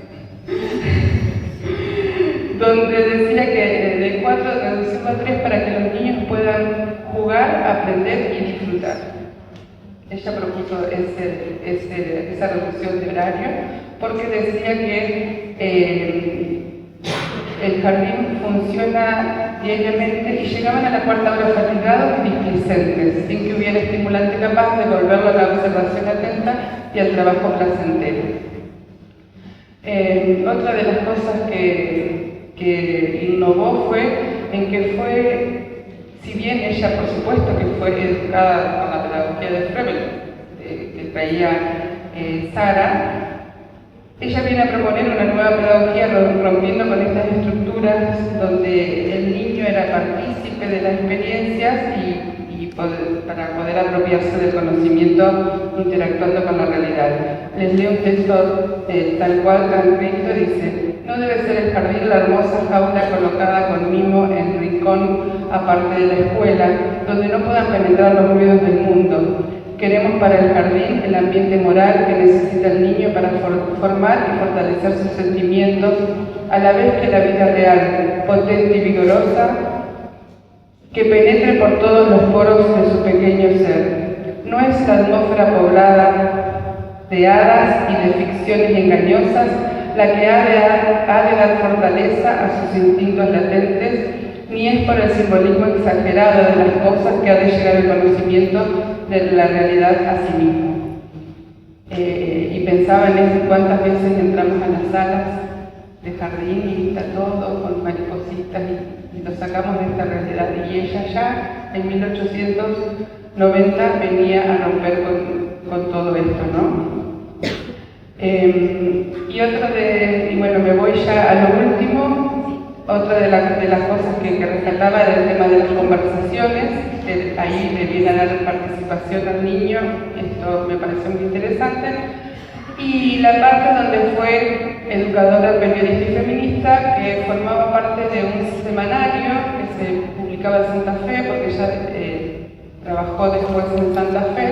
Speaker 5: Donde decía que de 4 reducirlo a 3 para que los niños puedan jugar, aprender y disfrutar. Ella propuso esa reducción de horario porque decía que el jardín funciona diariamente y llegaban a la cuarta hora fatigados y displicentes, sin que hubiera estimulante capaz de volverlo a la observación atenta y al trabajo placentero. Otra de las cosas que innovó fue en que si bien ella por supuesto que fue educada con la pedagogía de Froebel, que traía Sara, ella viene a proponer una nueva pedagogía rompiendo con estas estructuras donde el niño era partícipe de las experiencias para poder apropiarse del conocimiento interactuando con la realidad. Les leo un texto tal cual transcrito, dice: no debe ser el jardín la hermosa jaula colocada con mimo en rincón aparte de la escuela, donde no puedan penetrar los ruidos del mundo. Queremos para el jardín el ambiente moral que necesita el niño para formar y fortalecer sus sentimientos, a la vez que la vida real, potente y vigorosa, que penetre por todos los poros de su pequeño ser. No es la atmósfera poblada de hadas y de ficciones engañosas la que ha de dar fortaleza a sus instintos latentes, ni es por el simbolismo exagerado de las cosas que ha de llegar el conocimiento de la realidad a sí mismo. Y pensaba en eso, cuántas veces entramos a las salas de jardín y está todo con maripositas y lo sacamos de esta realidad. Y ella ya en 1890 venía a romper con todo esto, ¿no? Y bueno, me voy ya a lo último. Otra de las cosas que rescataba era el tema de las conversaciones. Ahí le viene a dar participación al niño, esto me pareció muy interesante. Y la parte donde fue educadora, periodista y feminista, que formaba parte de un semanario que se publicaba en Santa Fe, porque ella trabajó después en Santa Fe,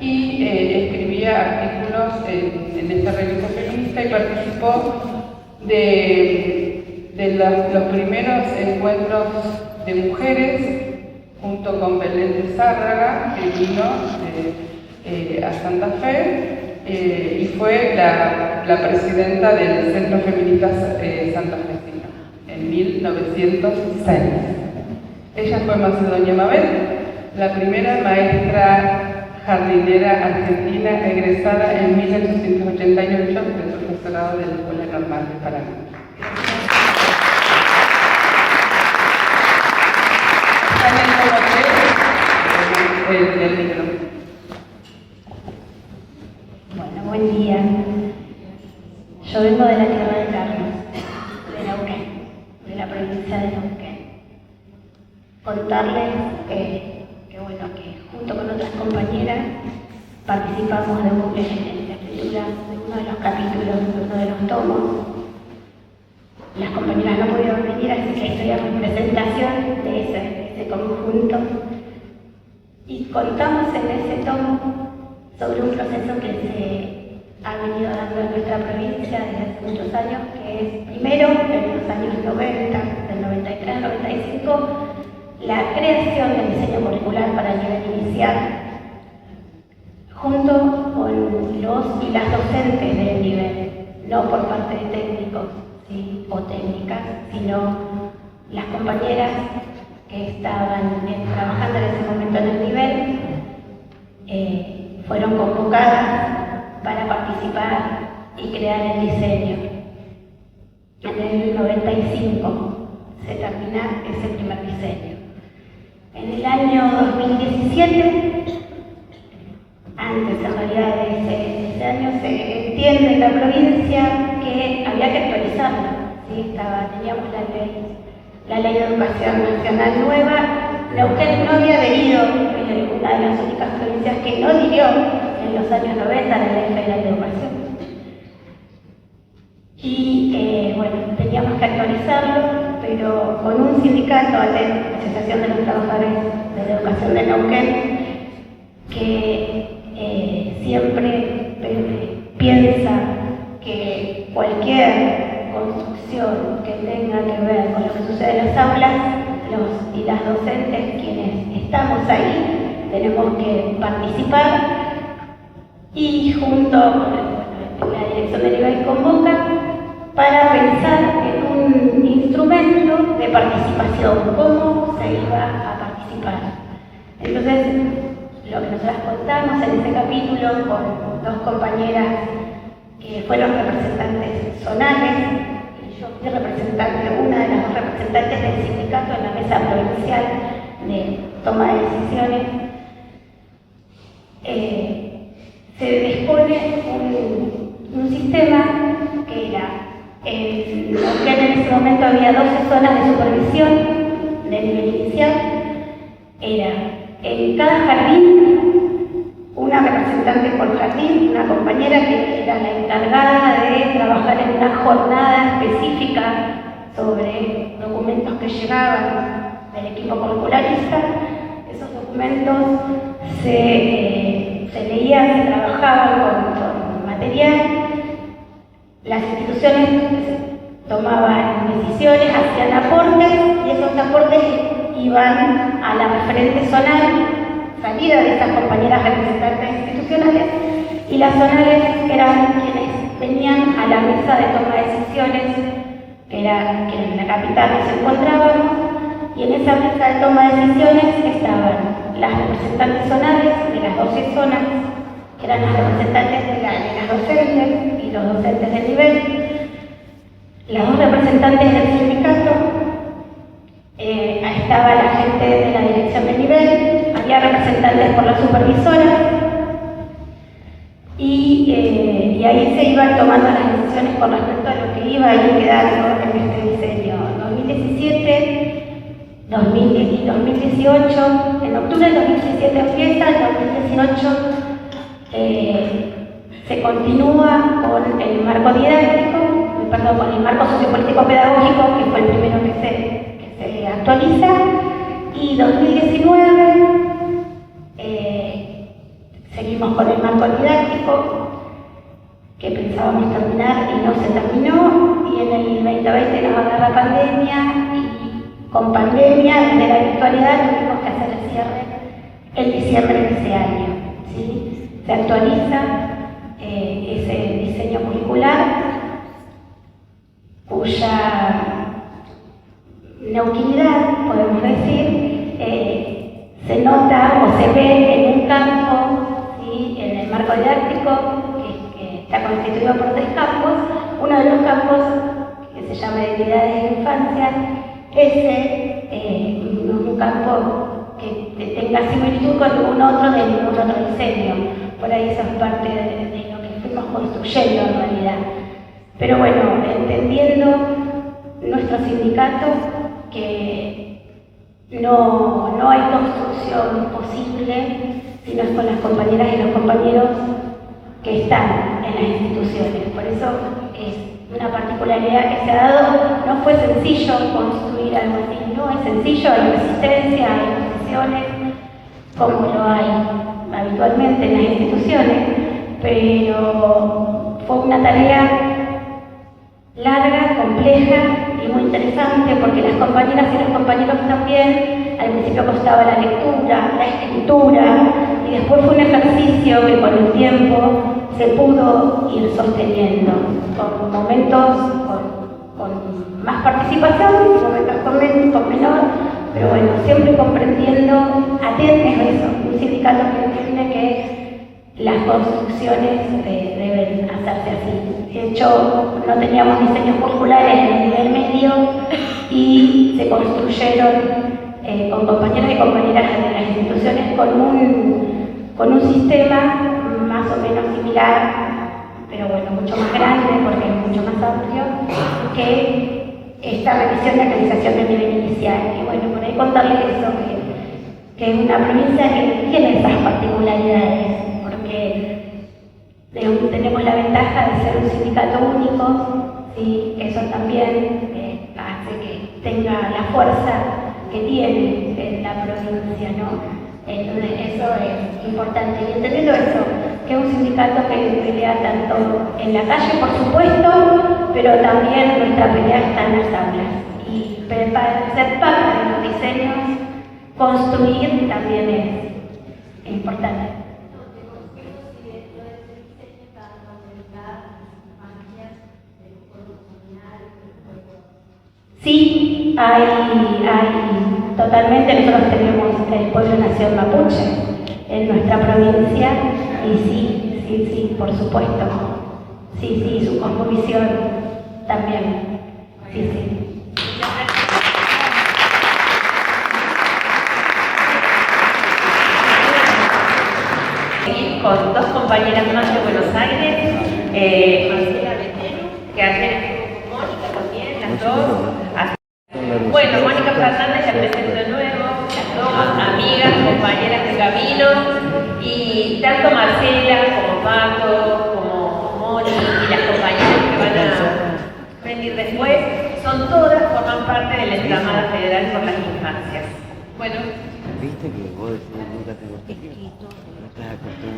Speaker 5: y escribía artículos en esta revista feminista y participó de los primeros encuentros de mujeres junto con Belén de Zárraga, que vino a Santa Fe y fue la presidenta del Centro Feminista Santafesino en 1906. Ella fue Macedonia Mabel, la primera maestra jardinera argentina, egresada en 1888 del profesorado de la Escuela Normal de Paraná. El libro.
Speaker 6: Bueno, buen día. Yo vengo de la tierra de Carlos, de Neuquén, de la provincia de Neuquén. Contarles que junto con otras compañeras participamos de en la escritura de uno de los capítulos, de uno de los tomos. Las compañeras no pudieron venir, así que estoy en presentación de ese conjunto. Y contamos en ese tomo sobre un proceso que se ha venido dando en nuestra provincia desde hace muchos años, que es primero, en los años 90, del 93 al 95, la creación del diseño curricular para el nivel inicial, junto con los y las docentes del nivel, no por parte de técnicos, ¿sí?, o técnicas, sino las compañeras que estaban trabajando en ese momento en el nivel, fueron convocadas para participar y crear el diseño. En el 95 se termina ese primer diseño. En el año 2017, antes en realidad de ese año, se entiende en la provincia que había que actualizarlo, ¿sí? Teníamos la ley de educación nacional nueva. Neuquén no había adherido, es una de las únicas provincias que no adhirió en los años 90 a la ley federal de educación. Y bueno, teníamos que actualizarlo, pero con un sindicato, la Asociación de los Trabajadores de la Educación de Neuquén, que siempre piensa que cualquier construcción que tenga que ver con lo que sucede en las aulas, los y las docentes, quienes estamos ahí, tenemos que participar, y junto con la dirección de nivel convoca para pensar en un instrumento de participación, cómo se iba a participar. Entonces, lo que nosotras contamos en ese capítulo con dos compañeras que fueron representantes zonales, y yo fui representante, una de las dos representantes del sindicato en la mesa provincial de toma de decisiones. Se dispone un sistema que era, en ese momento había 12 zonas de supervisión de nivel inicial. Era en cada jardín una representante por jardín, una compañera que era la encargada de trabajar en una jornada específica sobre documentos que llegaban del equipo curricularista. Esos documentos se leían, se trabajaban con material. Las instituciones tomaban decisiones, hacían aportes, y esos aportes iban a la referente zonal, salida de esas compañeras representantes institucionales, y las zonales eran quienes venían a la mesa de toma de decisiones, que era en la capital nos encontrábamos, y en esa mesa de toma de decisiones estaban las representantes zonales de las 12 zonas, que eran las representantes de las docentes y los docentes del nivel, las dos representantes del sindicato, estaba la gente de la dirección del nivel, había representantes por la supervisora, y ahí se iban tomando las decisiones con respecto a lo que iba a ir quedando en este diseño. 2017 y 2018, en octubre del 2017 empieza, en 2018 se continúa con el marco didáctico, con el marco sociopolítico pedagógico, que fue el primero que se actualiza, y 2019 seguimos con el marco didáctico, que pensábamos terminar y no se terminó, y en el 2020 nos agarra la pandemia, y con pandemia, desde la virtualidad, tuvimos que hacer el diciembre de ese año, ¿sí? Se actualiza ese diseño curricular, cuya neuquinidad, podemos decir, se nota o se ve en un campo marco didáctico que está constituido por 3 campos. Uno de los campos, que se llama Identidades de la Infancia, un campo que tenga similitud con ningún otro de ningún otro diseño. Por ahí eso es parte de lo que fuimos construyendo en realidad. Pero bueno, entendiendo nuestro sindicato que no hay construcción posible si no es con las compañeras y los compañeros que están en las instituciones. Por eso es una particularidad que se ha dado. No fue sencillo construir algo así, no es sencillo, hay resistencia, hay oposiciones, como lo hay habitualmente en las instituciones, pero fue una tarea larga, compleja y muy interesante, porque las compañeras y los compañeros también, al principio costaba la lectura, la escritura, y después fue un ejercicio que con el tiempo se pudo ir sosteniendo, con momentos con más participación y momentos con menor, pero bueno, siempre comprendiendo, atentos a eso, un sindicato que entiende que las construcciones deben hacerse así. De hecho, no teníamos diseños curriculares en el nivel medio y se construyeron con compañeros y compañeras de las instituciones con un sistema más o menos similar, pero bueno, mucho más grande porque es mucho más amplio que esta revisión y actualización del nivel inicial. Y bueno, por ahí contarles eso, que es una provincia que tiene esas particularidades, porque tenemos la ventaja de ser un sindicato único, ¿sí? Eso también hace que tenga la fuerza que tiene en la provincia, ¿no? Entonces eso es importante. Y entendiendo eso, que es un sindicato que pelea tanto en la calle, por supuesto, pero también nuestra pelea está en las aulas. Y para ser parte de los diseños, construir también es importante. Sí, hay totalmente. Nosotros tenemos el pueblo nación mapuche en nuestra provincia y sí, por supuesto. Sí, su cosmovisión también. Sí.
Speaker 4: Con 2 compañeras más de Buenos Aires, Marcela Betenu, que ayer estuvo con Mónica también, las 2. Bueno, Mónica Fernández la presento de nuevo, las 2 amigas, compañeras de camino, y tanto Marcela como Paco, como Moni y las compañeras que van a venir después, forman parte de la entramada federal por las infancias. Bueno.
Speaker 7: ¿Viste que vos nunca te escrito?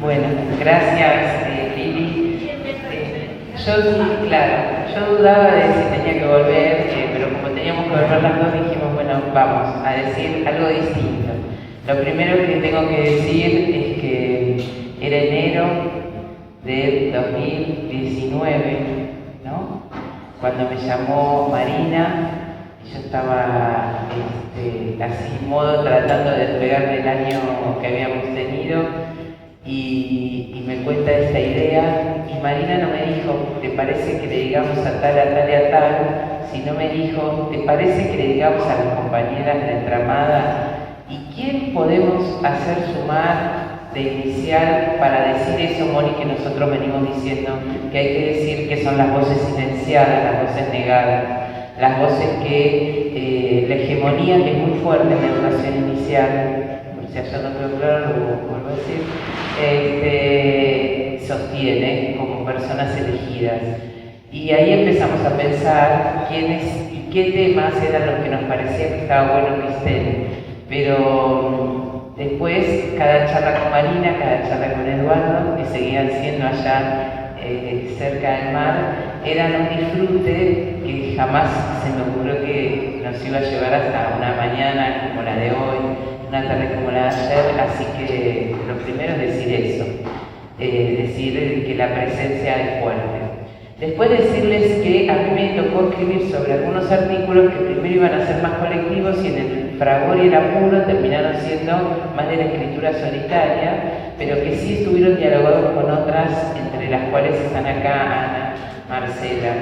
Speaker 8: Bueno, gracias Lili. Yo sí, claro, yo dudaba de si tenía que volver, pero como teníamos que volver las 2 dijimos, bueno, vamos a decir algo distinto. Lo primero que tengo que decir es que era enero de 2019, ¿no? Cuando me llamó Marina, yo estaba así modo tratando de despegar del año que habíamos tenido y me cuenta esta idea y Marina no me dijo, ¿te parece que le digamos a tal, a tal y a tal? Sino me dijo, ¿te parece que le digamos a las compañeras de la entramada? ¿Y quién podemos hacer sumar de inicial para decir eso, Moni, que nosotros venimos diciendo que hay que decir que son las voces silenciadas, las voces negadas, las voces que la hegemonía que es muy fuerte en la educación inicial, por si allá no quedó claro, lo vuelvo a decir, sostiene como personas elegidas. Y ahí empezamos a pensar quiénes y qué temas eran los que nos parecía que estaba bueno que estén. Pero después, cada charla con Marina, cada charla con Eduardo, que seguían siendo allá cerca del mar, eran un disfrute que jamás se me ocurrió que nos iba a llevar hasta una mañana como la de hoy, una tarde como la de ayer, así que lo primero es decir eso, decir que la presencia es fuerte. Después decirles que a mí me tocó escribir sobre algunos artículos que primero iban a ser más colectivos y en el fragor y el apuro terminaron siendo más de la escritura solitaria, pero que sí estuvieron dialogados con otras, entre las cuales están acá Ana, Marcela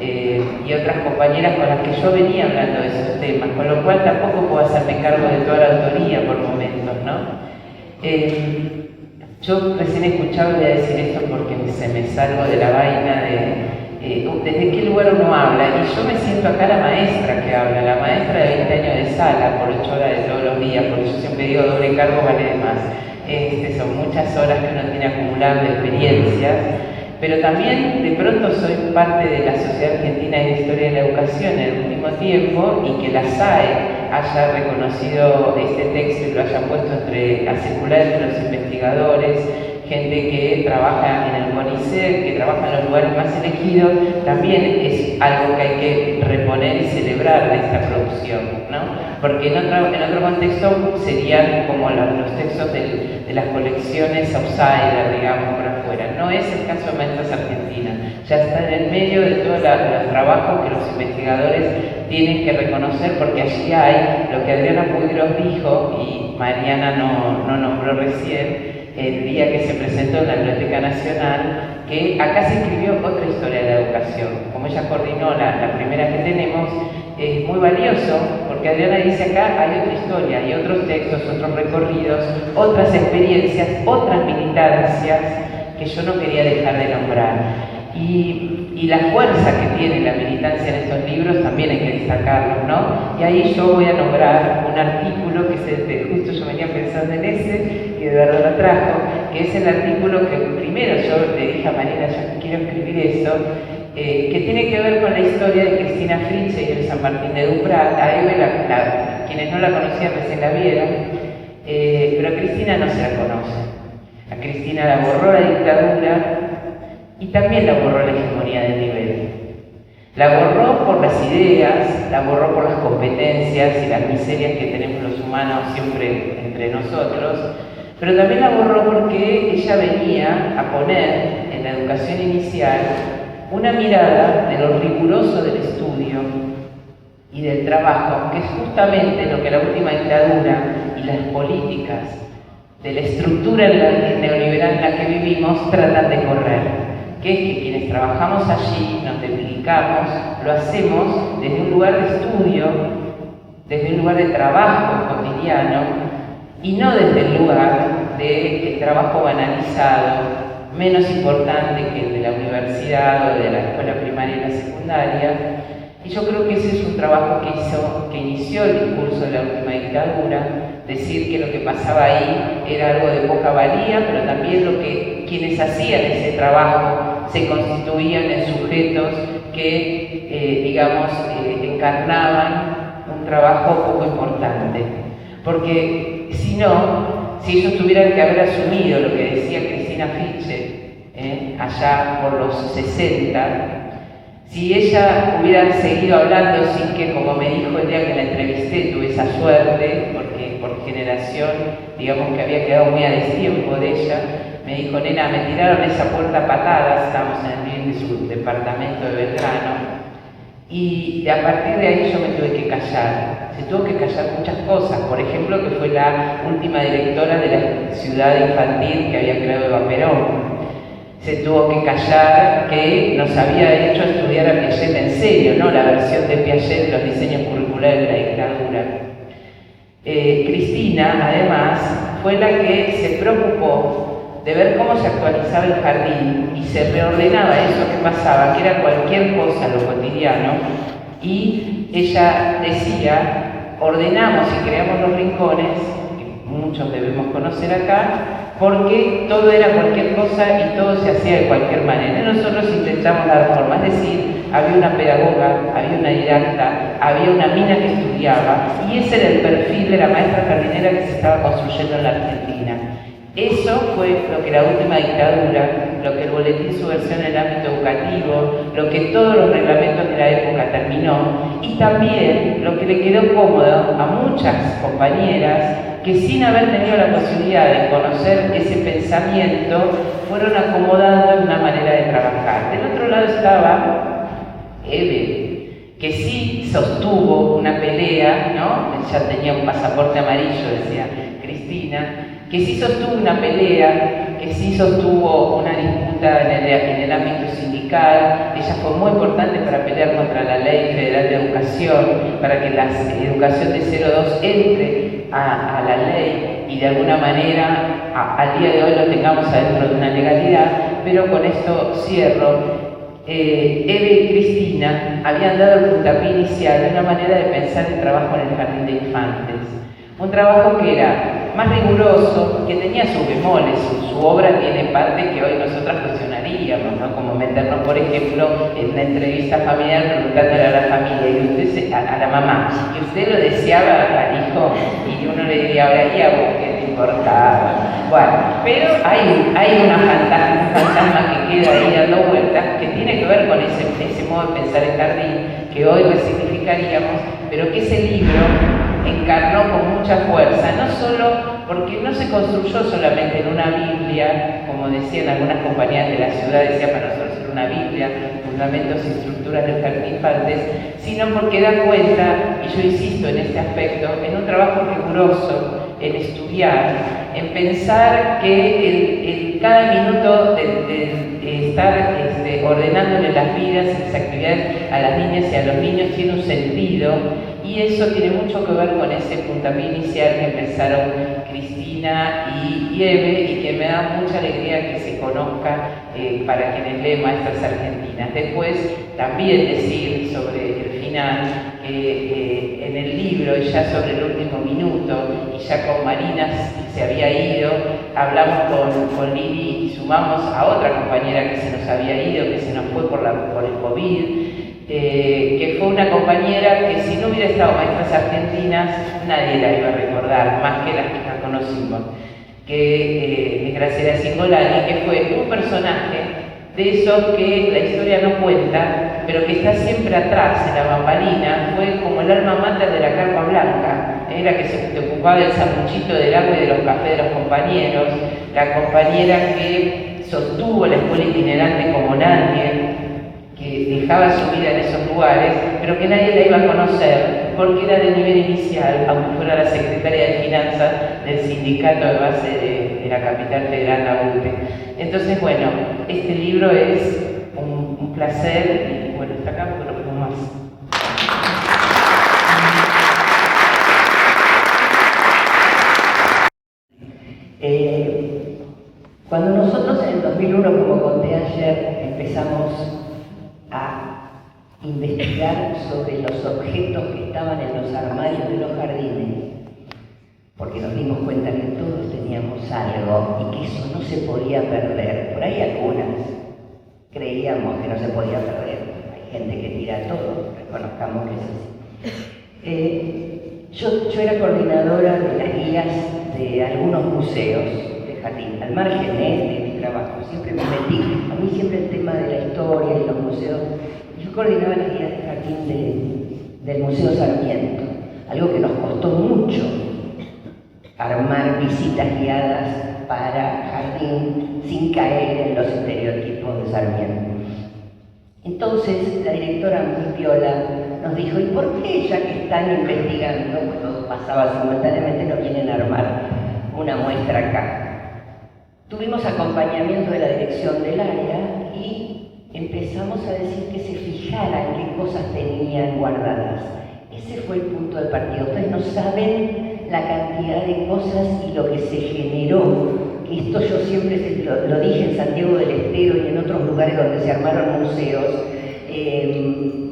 Speaker 8: y otras compañeras con las que yo venía hablando de esos temas, con lo cual tampoco puedo hacerme cargo de toda la autoría por momentos, ¿no? Yo recién escuchaba, voy a decir esto porque se me salgo de la vaina de desde qué lugar uno habla, y yo me siento acá la maestra que habla, la maestra de 20 años de sala, por 8 horas de todos los días, porque yo siempre digo doble cargo vale de más. Son muchas horas que uno tiene acumuladas de experiencias, pero también de pronto soy parte de la Sociedad Argentina de Historia de la Educación en el último tiempo, y que la SAE haya reconocido este texto y lo haya puesto a circular entre los investigadores, gente que trabaja en el CONICET, que trabaja en los lugares más elegidos, también es algo que hay que reponer y celebrar de esta producción, ¿no? Porque en otro contexto serían como los textos de las colecciones outsider, digamos, por afuera. No es el caso de Maestras Argentinas, ya está en el medio de todos los trabajos que los investigadores tienen que reconocer, porque allí hay lo que Adriana Puigros dijo y Mariana no nombró recién, el día que se presentó en la Biblioteca Nacional, que acá se escribió otra historia de la educación. Como ella coordinó la primera que tenemos, es muy valioso, porque Adriana dice acá hay otra historia, hay otros textos, otros recorridos, otras experiencias, otras militancias que yo no quería dejar de nombrar. Y la fuerza que tiene la militancia en estos libros también hay que destacarlo, ¿no? Y ahí yo voy a nombrar un artículo que es justo yo venía pensando en ese, que Eduardo lo trajo, que es el artículo que primero yo le dije a Marina, yo quiero escribir eso, que tiene que ver con la historia de Cristina Fritzsche y el San Martín de Duprat. A Eve, quienes no la conocían recién la vieron, pero a Cristina no se la conoce. A Cristina la borró la dictadura y también la borró la hegemonía del nivel. La borró por las ideas, la borró por las competencias y las miserias que tenemos los humanos siempre entre nosotros, pero también la borró porque ella venía a poner en la educación inicial una mirada de lo riguroso del estudio y del trabajo, que es justamente lo que la última dictadura y las políticas de la estructura neoliberal en la que vivimos tratan de correr, que es que quienes trabajamos allí, nos dedicamos, lo hacemos desde un lugar de estudio, desde un lugar de trabajo cotidiano, y no desde el lugar del trabajo banalizado, menos importante que el de la universidad o de la escuela primaria y la secundaria. Y yo creo que ese es un trabajo que inició el discurso de la última dictadura, decir que lo que pasaba ahí era algo de poca valía, pero también lo que quienes hacían ese trabajo se constituían en sujetos que, encarnaban un trabajo poco importante. Porque si ellos tuvieran que haber asumido lo que decía Cristina Fritzsche allá por los 60, si ella hubiera seguido hablando sin que, como me dijo el día que la entrevisté, tuve esa suerte, porque por generación, digamos que había quedado muy a destiempo de ella, me dijo, nena, me tiraron esa puerta a patadas, estábamos en el bien de su departamento de Belgrano, y a partir de ahí yo me tuve que callar. Se tuvo que callar muchas cosas, por ejemplo, que fue la última directora de la ciudad infantil que había creado Eva Perón. Se tuvo que callar que nos había hecho estudiar a Piaget en serio, no la versión de Piaget de los diseños curriculares de la dictadura. Cristina, además, fue la que se preocupó de ver cómo se actualizaba el jardín y se reordenaba eso que pasaba, que era cualquier cosa lo cotidiano, y ella decía, ordenamos y creamos los rincones, que muchos debemos conocer acá, porque todo era cualquier cosa y todo se hacía de cualquier manera. Nosotros intentamos dar forma, es decir, había una pedagoga, había una didacta, había una mina que estudiaba, y ese era el perfil de la maestra jardinera que se estaba construyendo en la Argentina. Eso fue lo que la última dictadura, lo que el boletín subversión en el ámbito educativo, lo que todos los reglamentos de la época terminó, y también lo que le quedó cómodo a muchas compañeras que sin haber tenido la posibilidad de conocer ese pensamiento, fueron acomodando en una manera de de trabajar. Del otro lado estaba Eve, que sí sostuvo una pelea, ¿no? Ya tenía un pasaporte amarillo, decía Cristina, que sí sostuvo una pelea, que sí sostuvo una disputa en el ámbito sindical. Ella fue muy importante para pelear contra la Ley Federal de Educación, para que la educación de 0-2 entre a la ley y de alguna manera al día de hoy lo tengamos adentro de una legalidad. Pero con esto cierro. Eve y Cristina habían dado el puntapié inicial de una manera de pensar el trabajo en el jardín de infantes. Un trabajo que era más riguroso, que tenía sus bemoles. Su obra tiene partes que hoy nosotras cuestionaríamos, ¿no? Como meternos, por ejemplo, en una entrevista familiar preguntándole a la familia, y usted, a la mamá, y usted lo deseaba al hijo, y uno le diría, ahora, ¿y a vos qué te importaba? Bueno, pero hay un fantasma que queda ahí dando vueltas, que tiene que ver con ese modo de pensar el jardín, que hoy resignificaríamos, pero que ese libro encarnó con mucha fuerza, no solo porque no se construyó solamente en una Biblia, como decían algunas compañías de la ciudad, decía para nosotros era una Biblia, fundamentos y estructuras del jardín de infantes, sino porque da cuenta, y yo insisto en este aspecto, en un trabajo riguroso, en estudiar, en pensar que cada minuto de estar ordenándole las vidas y las actividades a las niñas y a los niños tiene un sentido, y eso tiene mucho que ver con ese puntapié inicial que empezaron Cristina y Eve, y que me da mucha alegría que se conozca para quienes leen Maestras Argentinas. Después también decir sobre el final, en el libro, y ya sobre el último minuto, y ya con Marina se había ido, hablamos con Lili y sumamos a otra compañera que se nos había ido, que se nos fue por el COVID, que fue una compañera que si no hubiera estado Maestras Argentinas nadie la iba a recordar, más que las que la conocimos, que es Graciela Cingolani, que fue un personaje de esos que la historia no cuenta, pero que está siempre atrás, en la bambalina. Fue como el alma mater de la Carpa Blanca, era que se ocupaba del sanguchito del agua y de los cafés de los compañeros, la compañera que sostuvo la escuela itinerante como nadie, que dejaba su vida en esos lugares, pero que nadie la iba a conocer porque era de nivel inicial, aunque fuera la secretaria de Finanzas del sindicato de base de la capital federal, la UTE. Entonces, bueno, este libro es un placer, y bueno, está acá porque lo pongo más.
Speaker 9: Cuando nosotros en el 2001, como conté ayer, empezamos a investigar sobre los objetos que estaban en los armarios de los jardines, porque nos dimos cuenta que todos teníamos algo y que eso no se podía perder. Por ahí algunas creíamos que no se podía perder. Hay gente que tira todo, reconozcamos que es así. Yo era coordinadora de las guías de algunos museos de jardín, al margen de mi trabajo. Siempre me metí, a mí siempre el tema de la historia y los museos. Yo coordinaba las guías de jardín del Museo Sarmiento, algo que nos costó mucho armar visitas guiadas para jardín sin caer en los estereotipos de Sarmiento. Entonces la directora muy piola nos dijo, ¿y por qué ya que están investigando, cuando pasaba simultáneamente, no vienen a armar una muestra acá? Tuvimos acompañamiento de la dirección del área y empezamos a decir que se fijaran qué cosas tenían guardadas. Ese fue el punto de partida. Ustedes no saben la cantidad de cosas y lo que se generó. Esto yo siempre lo dije en Santiago del Estero y en otros lugares donde se armaron museos,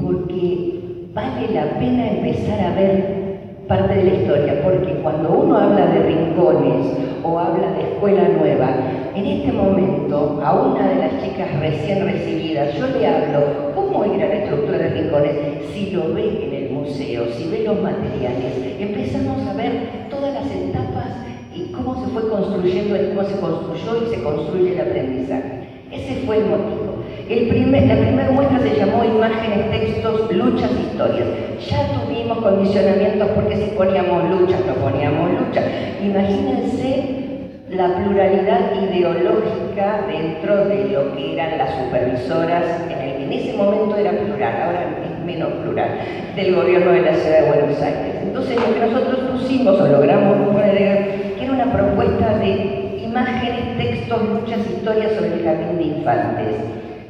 Speaker 9: porque vale la pena empezar a ver parte de la historia, porque cuando uno habla de rincones o habla de escuela nueva, en este momento a una de las chicas recién recibidas yo le hablo cómo era la estructura de rincones. Si lo ve en el museo, si ve los materiales, empezamos a ver todas las etapas y cómo se fue construyendo, cómo se construyó y se construye el aprendizaje. Ese fue el motivo. La primera muestra se llamó Imágenes, Textos, Luchas, Historias. Ya tuvimos condicionamientos porque si poníamos luchas, no poníamos luchas. Imagínense la pluralidad ideológica dentro de lo que eran las supervisoras, en ese momento era plural, ahora es menos plural, del gobierno de la ciudad de Buenos Aires. Entonces lo que nosotros pusimos o logramos poner, que era una propuesta de imágenes, textos, muchas historias sobre el jardín de infantes,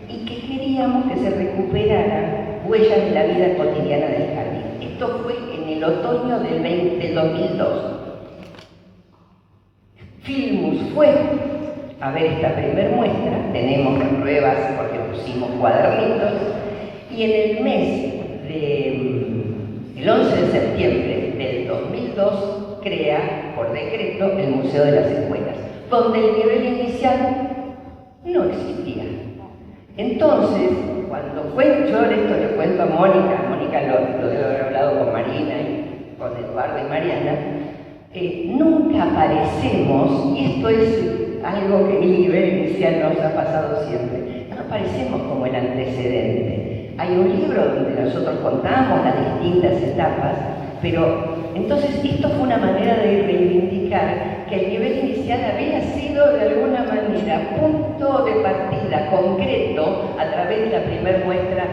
Speaker 9: y que queríamos que se recuperaran huellas de la vida cotidiana del jardín. Esto fue en el otoño del 2002. Filmus fue a ver esta primer muestra, tenemos pruebas porque pusimos cuadernitos, y en el mes el 11 de septiembre del 2002 crea por decreto el Museo de las Escuelas, donde el nivel inicial no existía. Entonces, cuando fue, yo esto le cuento a Mónica lo debe haber hablado con Marina y con Eduardo y Mariana, nunca aparecemos, y esto es algo que en el nivel inicial nos ha pasado siempre, no aparecemos como el antecedente. Hay un libro donde nosotros contamos las distintas etapas, pero entonces esto fue una manera de reivindicar que el nivel inicial había sido de alguna manera punto de partida concreto a través de la primera muestra,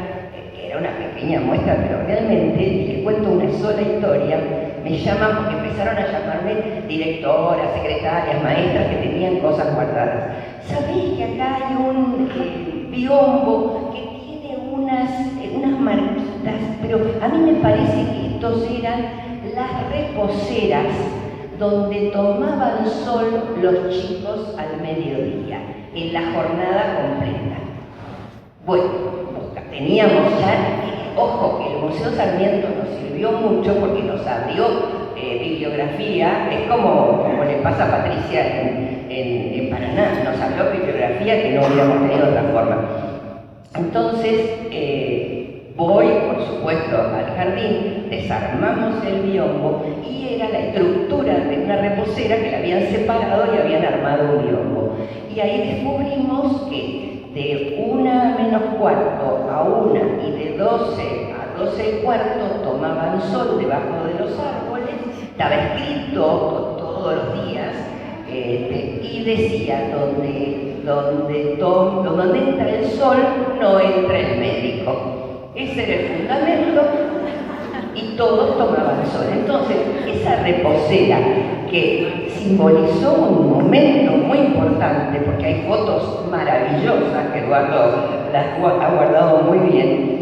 Speaker 9: que era una pequeña muestra, pero realmente, y que cuento una sola historia. Me llaman porque empezaron a llamarme directoras, secretarias, maestras que tenían cosas guardadas. ¿Sabéis que acá hay un biombo que tiene unas marquitas? Pero a mí me parece que estos eran las reposeras donde tomaban sol los chicos al mediodía, en la jornada completa. Bueno, teníamos ya... Ojo, que el Museo Sarmiento nos sirvió mucho porque nos abrió bibliografía, es como le pasa a Patricia en Paraná, nos abrió bibliografía que no hubiéramos tenido de otra forma. Entonces, voy, por supuesto, al jardín, desarmamos el biombo y era la estructura de una reposera que la habían separado y habían armado un biombo. Y ahí descubrimos que de 1:45 a 1 y de 12 a 12:15 tomaban sol debajo de los árboles, estaba escrito todos los días, y decía, donde entra el sol no entra el médico. Ese era el fundamento y todos tomaban sol. Entonces, esa reposera que simbolizó un momento muy importante, porque hay fotos maravillosas que Eduardo las ha guardado muy bien,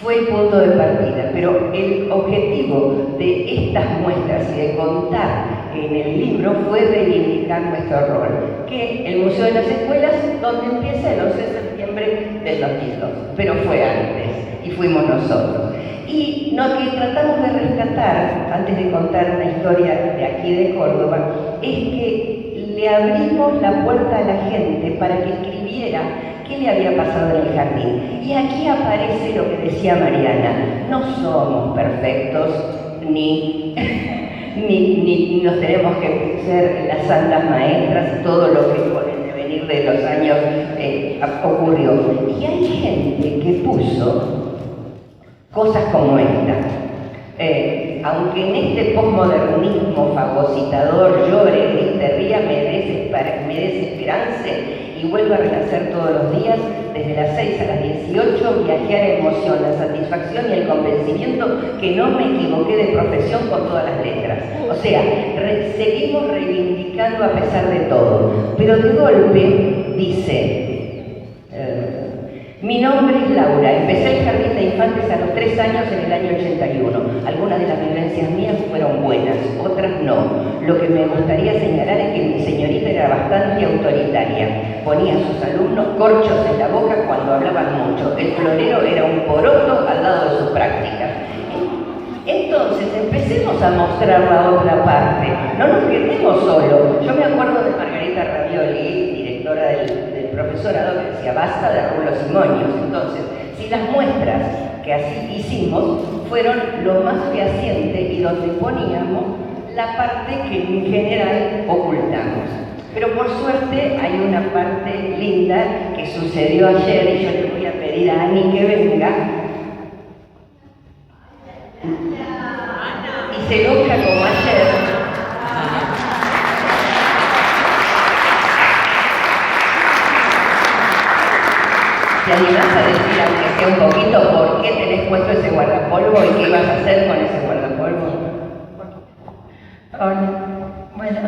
Speaker 9: fue el punto de partida. Pero el objetivo de estas muestras y de contar en el libro fue reivindicar nuestro rol, que el Museo de las Escuelas, donde empieza el 11 de septiembre del 2002, pero fue antes y fuimos nosotros. Y lo que tratamos de rescatar, antes de contar una historia de aquí de Córdoba, es que le abrimos la puerta a la gente para que escribiera qué le había pasado en el jardín. Y aquí aparece lo que decía Mariana, no somos perfectos, ni nos tenemos que ser las santas maestras, todo lo que con el devenir de los años ocurrió. Y hay gente que puso cosas como esta. Aunque en este posmodernismo fagocitador llore, grite, ría, me desesperance y vuelva a renacer todos los días, desde las 6 a las 18, viajé a la emoción, la satisfacción y el convencimiento que no me equivoqué de profesión con todas las letras. O sea, seguimos reivindicando a pesar de todo. Pero de golpe dice... Mi nombre es Laura, empecé el jardín de infantes a los 3 años en el año 81. Algunas de las vivencias mías fueron buenas, otras no. Lo que me gustaría señalar es que mi señorita era bastante autoritaria. Ponía a sus alumnos corchos en la boca cuando hablaban mucho. El florero era un poroto al lado de sus prácticas. Entonces empecemos a mostrar la otra parte. No nos quedemos solos. Yo me acuerdo de Margarita Ravioli, directora del profesorado, que decía basta de rulos y moños. Entonces, si las muestras que así hicimos fueron lo más fehaciente y donde poníamos la parte que en general ocultamos. Pero por suerte hay una parte linda que sucedió ayer y yo le voy a pedir a Ani que venga y se luzca como ayer. ¿Te animás a decir, aunque sea un poquito, por qué tenés puesto ese guardapolvo y qué ibas a hacer con ese guardapolvo?
Speaker 10: Hola. Bueno,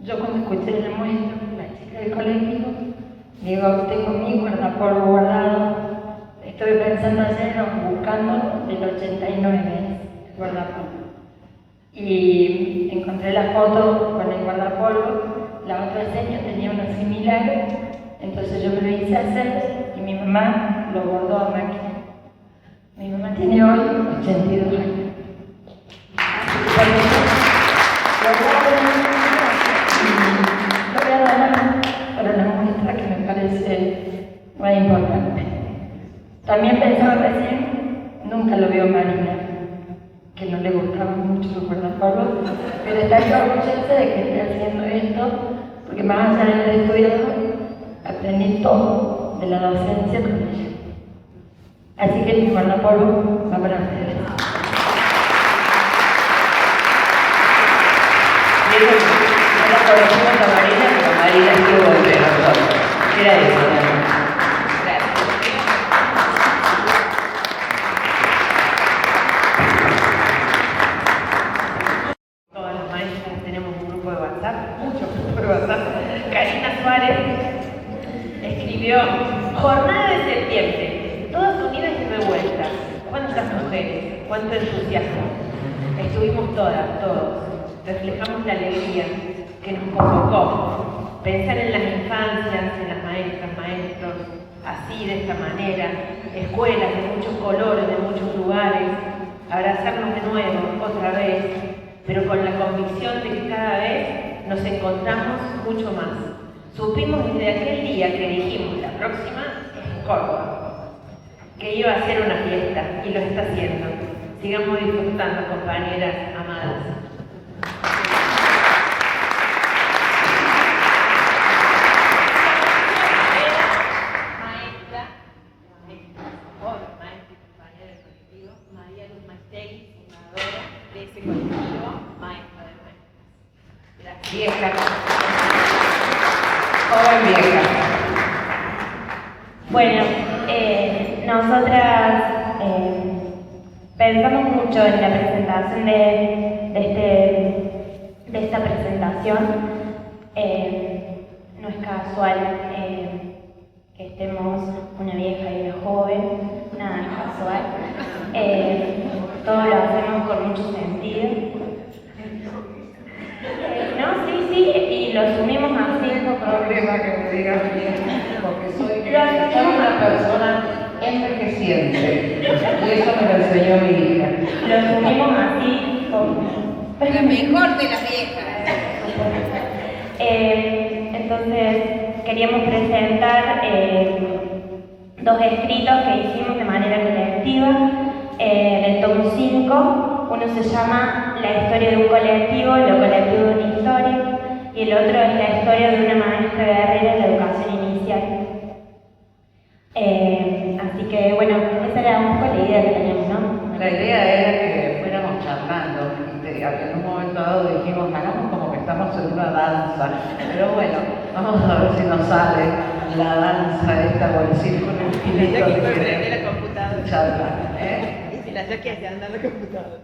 Speaker 10: yo cuando escuché el muestro, la chica del colectivo, digo, tengo mi guardapolvo guardado. Estuve pensando ayer, buscando el 89 guardapolvo. Y encontré la foto con el guardapolvo, la otra señora tenía uno similar, entonces yo me lo hice hacer y mi mamá lo bordó a máquina. Mi mamá tiene hoy 82 años. Lo voy a dar para una muestra que me parece muy importante. También pensaba recién, nunca lo veo Marina, que no le gustaban mucho los guardapolvos, pero estaría orgullosa de que esté haciendo esto, porque más allá de haber estudiado, aprendí todo de la docencia con ella. Así que mi guardapolvo va para ustedes.
Speaker 9: No la conocimos a Marina, pero Marina estuvo entre nosotros. Era eso, ¿no? Gracias.
Speaker 4: Todas las maestras tenemos un grupo de WhatsApp, muchos grupos de WhatsApp. Karina Suárez escribió: Jornada de septiembre, todas unidas y revueltas. ¿Cuántas mujeres? ¿Cuánto entusiasmo? Estuvimos todas, todos. Reflejamos la alegría que nos convocó. Pensar en las infancias, en las maestras, maestros, así, de esta manera. Escuelas de muchos colores, de muchos lugares. Abrazarnos de nuevo, otra vez, pero con la convicción de que cada vez nos encontramos mucho más. Supimos desde aquel día que dijimos, la próxima es en Córdoba, que iba a ser una fiesta, y lo está haciendo. Sigamos disfrutando, compañeras amadas.
Speaker 8: Vieja, joven vieja.
Speaker 6: Bueno, nosotras pensamos mucho en la presentación de esta presentación. No es casual que estemos una vieja y una joven, nada es casual. Todo lo hacemos con mucho sentido. No, sí, y lo asumimos así.
Speaker 8: No tengo problema que me digas bien, porque soy una persona envejeciente, y eso me lo enseñó mi hija.
Speaker 6: Lo asumimos así.
Speaker 11: La mejor de las viejas.
Speaker 6: Entonces, queríamos presentar dos escritos que hicimos de manera colectiva del tomo 5. Uno se llama La historia de un colectivo, lo colectivo de una historia, y el otro es la historia de una maestra guerrera en la educación inicial. Así que, bueno, esa era un poco la idea que teníamos, ¿no?
Speaker 8: La idea era que fuéramos charlando, y en un momento dado dijimos, hagamos como que estamos en una danza, pero bueno, vamos a ver si nos sale la danza esta o el círculo infinito de que
Speaker 11: la computadora.
Speaker 8: charla,
Speaker 11: Y si la Jackie hacia andar la computadora.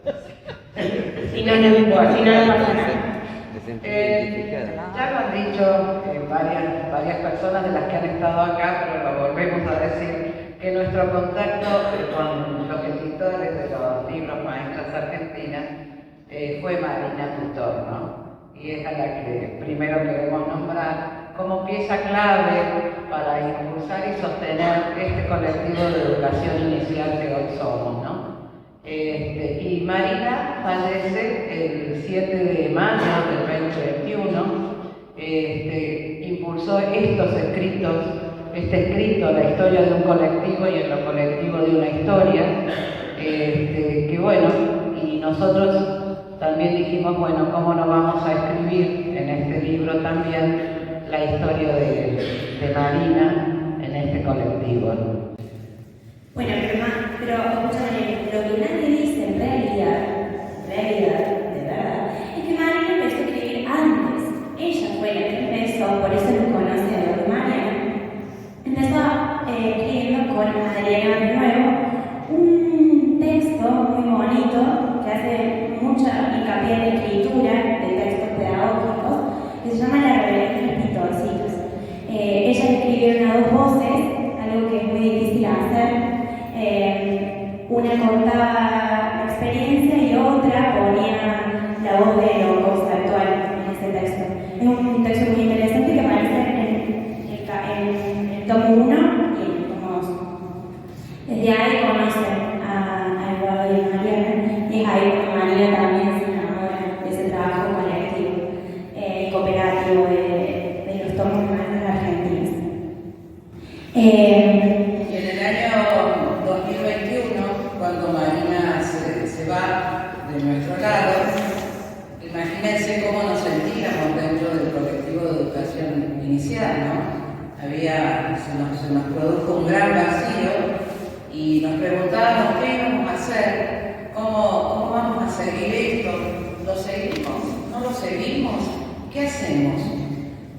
Speaker 6: Si no pasa nada.
Speaker 8: Ya lo han dicho varias personas de las que han estado acá, pero lo volvemos a decir, que nuestro contacto con los editores de los libros Maestras Argentinas fue Marina Tutor, ¿no? Y es a la que primero queremos nombrar como pieza clave para impulsar y sostener este colectivo de educación inicial que hoy somos, ¿no? Y Marina fallece el 7 de mayo del 2021. Impulsó estos escritos, este escrito, la historia de un colectivo y en lo colectivo de una historia, que bueno, y nosotros también dijimos, bueno, ¿cómo no vamos a escribir en este libro también la historia de Marina en este colectivo?
Speaker 12: Bueno, pero escúchame, lo que nadie dice en realidad, de verdad, es que Marina empezó a escribir antes. Ella fue la que empezó, por eso nos conoce a Mariana. Empezó a una contaba la experiencia y otra ponía la voz de Holocausto actual en ese texto. Es un texto muy interesante que aparece en el tomo 1 y en el tomo 2. Desde ahí conocen a Eduardo y a Mariana, y es ahí que María también se enamora de ese trabajo colectivo y cooperativo de los tomos de maestras argentinas.
Speaker 13: Y en el año 2021, cuando Marina se va de nuestro lado, imagínense cómo nos sentíamos dentro del colectivo de educación inicial, ¿no? Se nos produjo un gran vacío y nos preguntábamos qué íbamos a hacer, cómo vamos a seguir esto, ¿lo seguimos? ¿No lo seguimos? ¿Qué hacemos?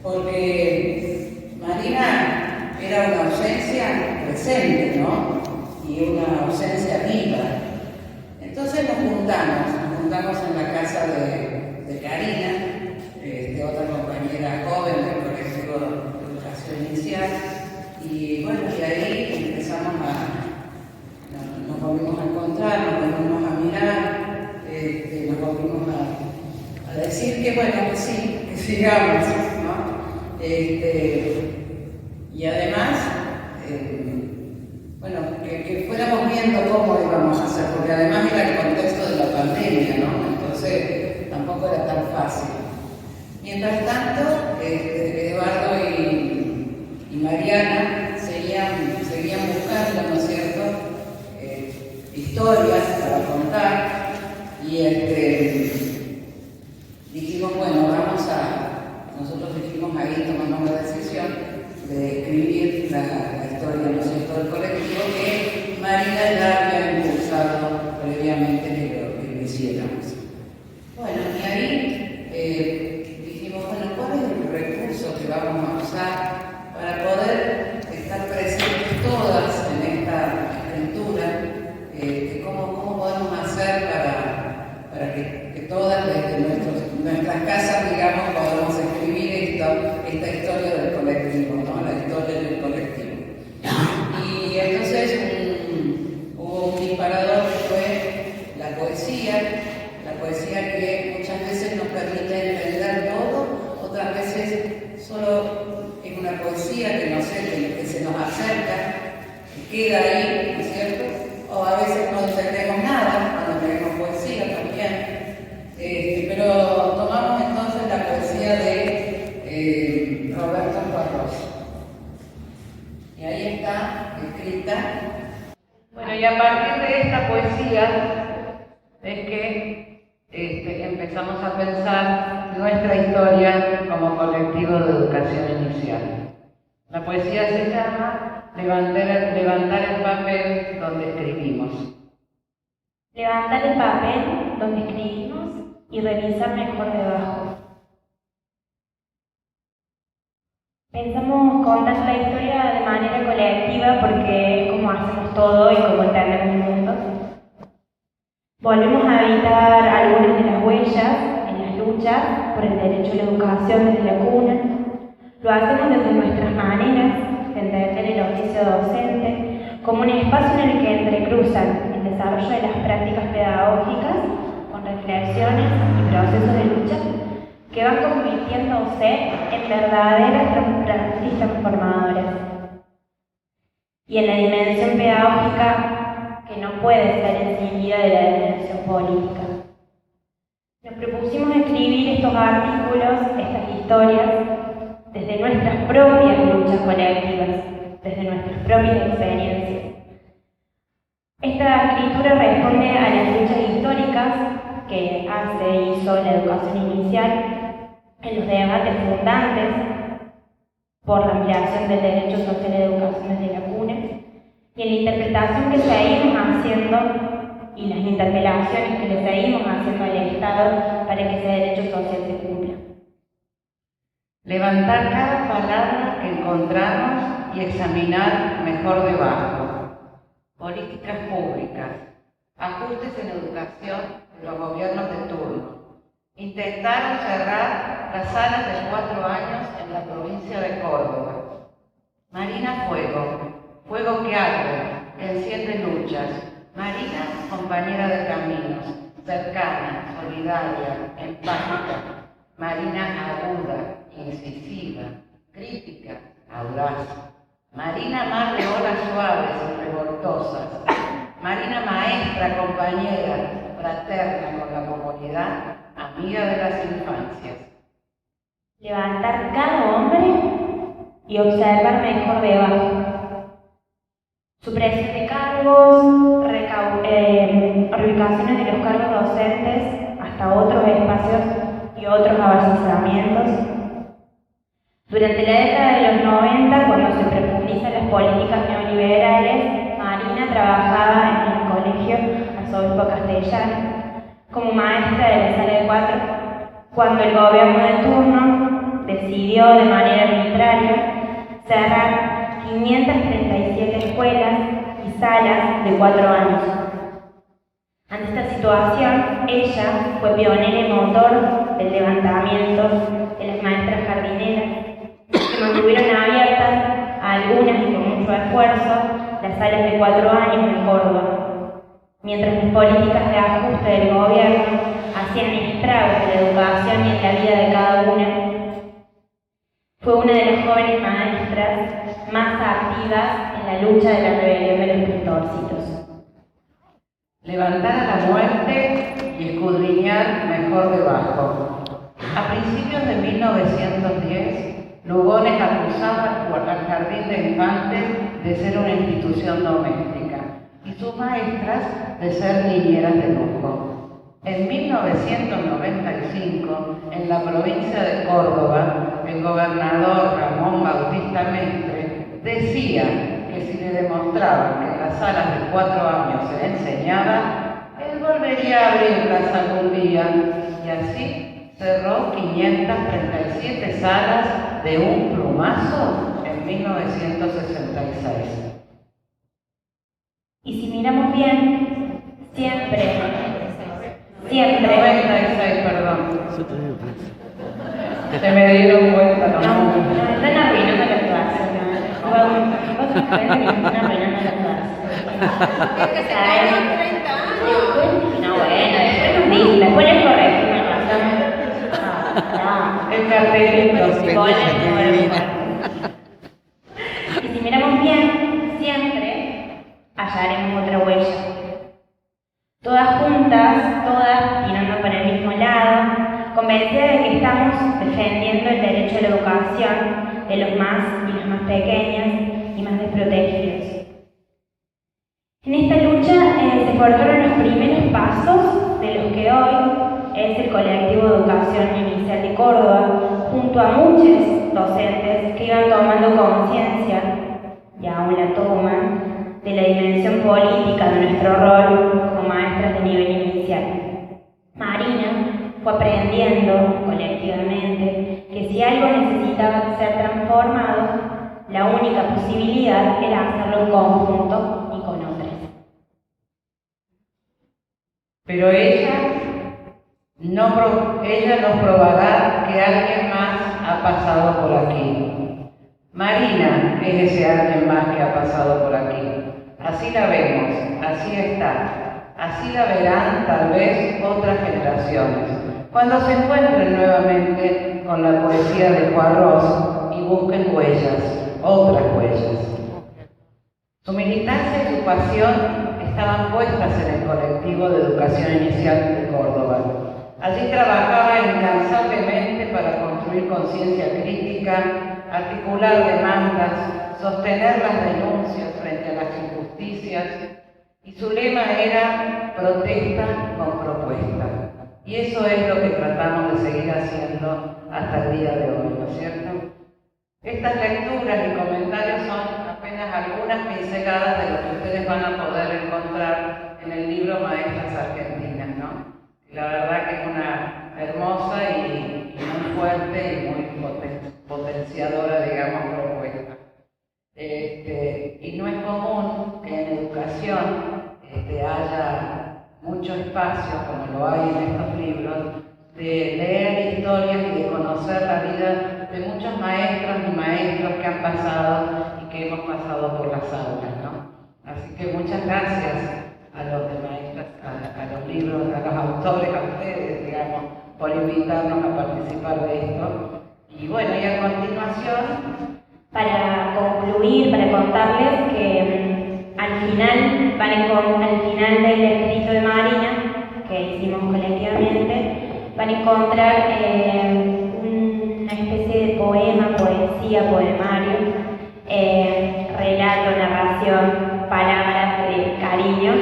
Speaker 13: Porque Marina era una ausencia presente, ¿no? Y una ausencia viva. Entonces nos juntamos en la casa de Karina, otra compañera joven del colectivo de educación inicial, y bueno, y ahí empezamos nos volvimos a encontrar, nos volvimos a mirar, nos volvimos a decir que bueno, que sí, que sigamos, ¿no? Y además, bueno, que fuéramos viendo cómo íbamos a hacer, porque además era el contexto de la pandemia, ¿no? Entonces tampoco era tan fácil. Mientras tanto, Eduardo y Mariana seguían buscando, ¿no es cierto?, historias para contar, y dijimos, bueno, nosotros dijimos ahí, tomamos la decisión de escribir la historia, ¿no es cierto?, del colectivo que Marina ya había impulsado previamente que lo hiciéramos. Bueno, y ahí dijimos, bueno, ¿cuál es el recurso que vamos a usar para poder estar presentes todas en esta escritura? ¿Cómo podemos hacer para que todas desde nuestras casas, digamos, podamos escribir esta historia del colectivo, ¿no? La historia del colectivo. Y entonces hubo un disparador que fue la poesía que muchas veces nos permite entender todo, otras veces solo es una poesía que no sé, que se nos acerca, que queda ahí, ¿no es cierto? O a veces no entendemos nada cuando leemos poesía también. Pero tomamos entonces la poesía de Roberto Barros. Y ahí está escrita.
Speaker 8: Bueno, y a partir de esta poesía es que empezamos a pensar nuestra historia como colectivo de educación inicial. La poesía se llama Levantar el papel donde escribimos.
Speaker 6: Levantar el papel donde escribimos y revisar mejor debajo. Pensamos contar la historia de manera colectiva porque es como hacemos todo y como entendemos el mundo. Volvemos a habitar algunas de las huellas en las luchas por el derecho a la educación desde la cuna. Lo hacemos desde nuestras maneras de entender el oficio docente como un espacio en el que entrecruzan el desarrollo de las prácticas pedagógicas con reflexiones y procesos de lucha que van convirtiéndose en verdaderas prácticas transformadoras. Y en la dimensión pedagógica que no puede ser eximida de la dimensión política. Nos propusimos escribir estos artículos, estas historias, desde nuestras propias luchas colectivas, desde nuestras propias experiencias. Esta escritura responde a las luchas históricas que hizo la educación inicial en los debates fundantes por la ampliación del derecho social a la educación desde la cuna y en la interpretación que seguimos haciendo y las interpelaciones que le seguimos haciendo al Estado para que ese derecho social se cumpla.
Speaker 8: Levantar cada palabra que encontramos y examinar mejor debajo. Políticas públicas, ajustes en educación de los gobiernos de turno. Intentaron cerrar las salas de 4 años en la provincia de Córdoba. Marina Fuego, fuego que arde, que enciende luchas,
Speaker 13: Marina, compañera de caminos, cercana, solidaria, empática. Marina aguda, incisiva, crítica, audaz. Marina mar de olas suaves y revoltosas. Marina maestra, compañera, fraterna con la comunidad, amiga de las infancias.
Speaker 6: Levantar cada hombre y observar mejor debajo. Supresión de cargos, reubicaciones de los cargos docentes hasta otros espacios y otros avanzamientos. Durante la década de los 90, cuando se profundizan las políticas neoliberales, Marina trabajaba en el colegio Arzobispo Castellano como maestra de la sala de 4, cuando el gobierno de turno decidió de manera arbitraria cerrar 537 escuelas y salas de 4 años. Ante esta situación, ella fue pionera y motor del levantamiento de las maestras jardineras, que mantuvieron abiertas, a algunas y con mucho esfuerzo, las salas de 4 años en Córdoba, mientras las políticas de ajuste del gobierno hacían estragos en la educación y en la vida de cada una. Fue una de las jóvenes maestras más activas en la lucha de la rebelión de los pintorcitos.
Speaker 13: Levantar a la muerte y escudriñar mejor debajo. A principios de 1910, Lugones acusaba al Jardín de Infantes de ser una institución doméstica y sus maestras de ser niñeras de lujo. En 1995, en la provincia de Córdoba, el gobernador Ramón Bautista Mestre decía que si le demostraban que en las salas de 4 años se enseñaba, él volvería a abrirlas algún día, y así cerró 537 salas de un plumazo en 1966.
Speaker 6: Y si miramos bien, siempre
Speaker 13: 96, perdón. Se me dieron cuenta,
Speaker 6: no, están arruinando la clase. Vos están arruinando la clase. No, bueno, después les corregimos.
Speaker 13: El cartelito.
Speaker 6: Y si miramos bien, siempre hallaremos otra huella. Todas juntas, todas tirando para el mismo lado, convencidas de que estamos defendiendo el derecho a la educación de los más y las más pequeñas y más desprotegidos. En esta lucha se forjaron los primeros pasos de los que hoy es el colectivo de educación inicial de Córdoba, junto a muchos docentes que iban tomando conciencia, y aún la toman, de la dimensión política de nuestro rol como maestras de nivel inicial. Marina fue aprendiendo colectivamente que si algo necesitaba ser transformado, la única posibilidad era hacerlo en conjunto y con otras.
Speaker 13: Pero ella nos probará que alguien más ha pasado por aquí. Marina es ese alguien más que ha pasado por aquí. Así la vemos, así está. Así la verán tal vez otras generaciones, cuando se encuentren nuevamente con la poesía de Juarros y busquen huellas, otras huellas. Su militancia y su pasión estaban puestas en el colectivo de educación inicial de Córdoba. Allí trabajaba incansablemente para construir conciencia crítica, articular demandas, sostener las denuncias frente a las injusticias, y su lema era protesta con propuesta. Y eso es lo que tratamos de seguir haciendo hasta el día de hoy, ¿no es cierto? Estas lecturas y comentarios son apenas algunas pinceladas de lo que ustedes van a poder encontrar en el libro Maestras Argentinas, ¿no? La verdad que es una hermosa y muy fuerte y muy potenciadora, digamos, propuesta. Y no es común que en educación haya mucho espacio, como lo hay en estos libros, de leer historias y de conocer la vida de muchos maestros y maestros que han pasado y que hemos pasado por las aulas, ¿no? Así que muchas gracias
Speaker 8: a los de maestras, a los libros, a los autores, a ustedes, digamos, por invitarnos a participar de esto. Y bueno, y a continuación...
Speaker 6: Para concluir, para contarles que al final del escrito de Marina, que hicimos colectivamente, van a encontrar una especie de poema, poesía, poemario, relato, narración, palabras de cariño,